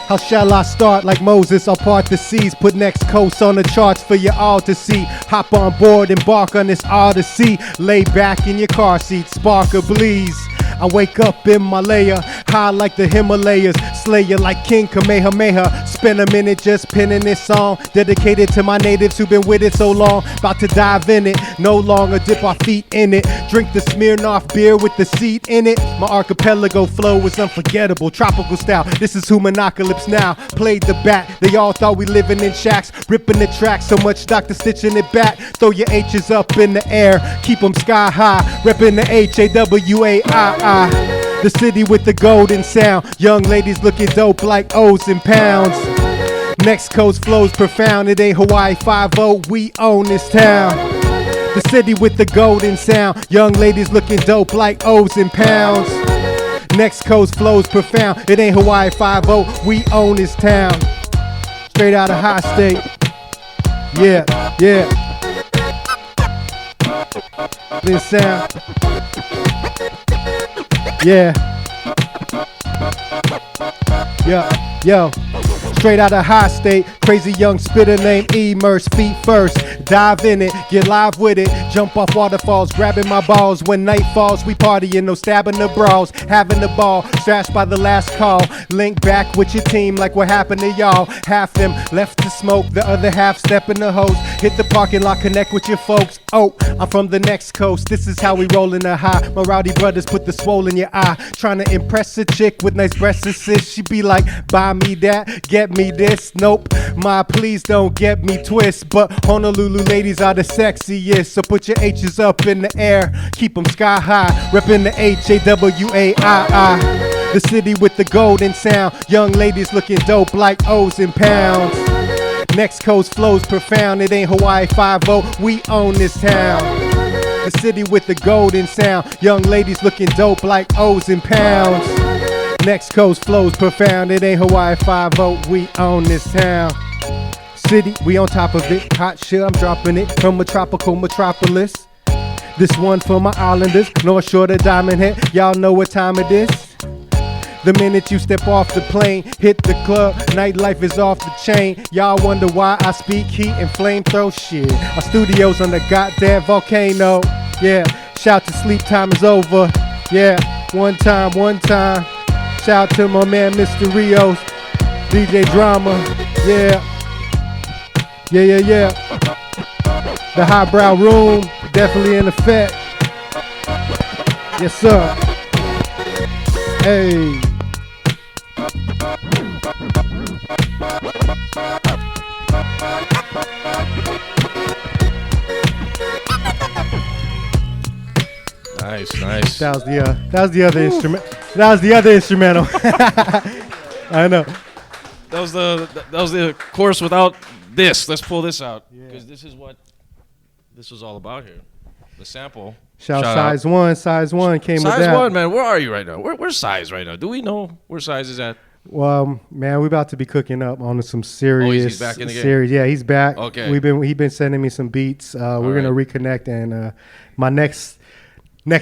How shall I start? Like Moses, I'll part the seas, put next coast on the charts for you all to see. Hop on board, embark on this odyssey. Lay back in your car seat, spark a breeze. I wake up in my layer, high like the Himalayas, slayer like King Kamehameha. Spend a minute just penning this song, dedicated to my natives who've been with it so long. About to dive in it, no longer dip our feet in it. Drink the Smirnoff beer with the seed in it. My archipelago flow is unforgettable, tropical style. This is Hoomanakas now. Played the bat, they all thought we living in shacks, ripping the track so much Dr. stitching it back. Throw your H's up in the air, keep them sky high, repping the HAWAII. The city with the golden sound, young ladies looking dope like O's and pounds. Next coast flows profound, it ain't Hawaii 5-0, we own this town. The city with the golden sound, young ladies looking dope like O's and pounds. Next coast flows profound, it ain't Hawaii 5-0, we own this town. Straight out of high state. Yeah. This sound. Yeah. Yo. Straight out of high state, crazy young spitter named Immersion, feet first, dive in it, get live with it, jump off waterfalls, grabbing my balls. When night falls, we partying, no stabbing the bras, having the ball, stashed by the last call. Link back with your team like what happened to y'all. Half them left to smoke, the other half step in the hose. Hit the parking lot, connect with your folks. Oh, I'm from the next coast, this is how we roll in the high. My rowdy brothers put the swole in your eye, trying to impress a chick with nice breasts and sis. She be like, buy me that, get me this. Nope, my please don't get me twist. But Honolulu ladies are the sexiest, so put your H's up in the air, keep them sky high, reppin' the HAWAII. The city with the golden sound, young ladies looking dope like O's and pounds. Next coast flows profound, it ain't Hawaii 5-0, we own this town. The city with the golden sound, young ladies looking dope like O's and pounds. Next coast flows profound, it ain't Hawaii 5-0, we own this town. City, we on top of it, hot shit, I'm dropping it from a tropical metropolis. This one for my islanders, North Shore to Diamond Head, y'all know what time it is. The minute you step off the plane, hit the club, nightlife is off the chain. Y'all wonder why I speak heat and flamethrow shit. Our studio's on the goddamn volcano. Yeah, shout to sleep time is over. Yeah, one time. Shout to my man Mr. Rios, DJ Drama. Yeah. The Hi Brau Room, definitely in effect. Yes, sir. Hey. Nice. That was the other instrument. That was the other instrumental. I know. That was the chorus without this. Let's pull this out because this is what this was all about here. The sample. Shout out. Size one came with that. Size one, man. Where are you right now? Where's Size right now? Do we know where Size is at? Well, man, we're about to be cooking up on some serious he's back in the game? series. Yeah, he's back. Okay. He's been sending me some beats. We're gonna reconnect, and my next. I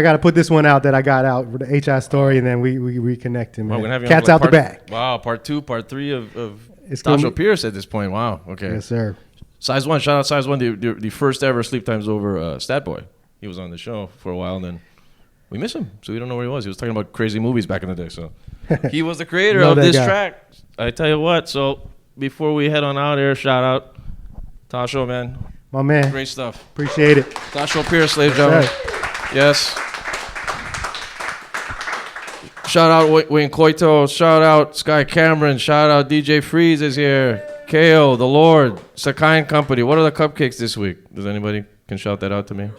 got to put this one out that I got out for the HI story, and then we reconnect him. Well, we're gonna have you Cat's on, out the bag. Wow, part 2, part 3 of gonna Tassho be- Pearce at this point. Wow. Okay. Yes, sir. Size 1, shout out Size 1, the first ever Sleep Times Over stat boy. He was on the show for a while, and then we miss him, so we don't know where he was. He was talking about crazy movies back in the day. So he was the creator of this track. I tell you what. So before we head on out here, shout out Tassho, man. My man. Great stuff. Appreciate it. Tassho Pearce, ladies and gentlemen. Yes. Shout out Wayne Coito. Shout out Sky Cameron. Shout out DJ Freeze is here. KO, The Lord, Sakai and Company. What are the cupcakes this week? Does anybody can shout that out to me?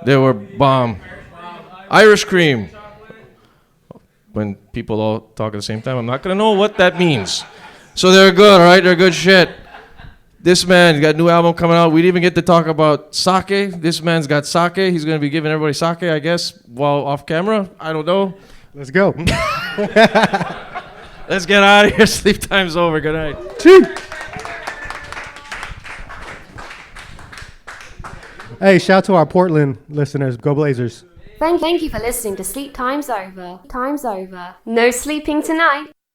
They were bomb. Irish cream. When people all talk at the same time, I'm not going to know what that means. So they're good, all right? They're good shit. This man got a new album coming out. We didn't even get to talk about sake. This man's got sake. He's going to be giving everybody sake, I guess, while off camera. I don't know. Let's go. Let's get out of here. Sleep time's over. Good night. Hey, shout to our Portland listeners. Go Blazers. Thank you for listening to Sleep Time's Over. Time's over. No sleeping tonight.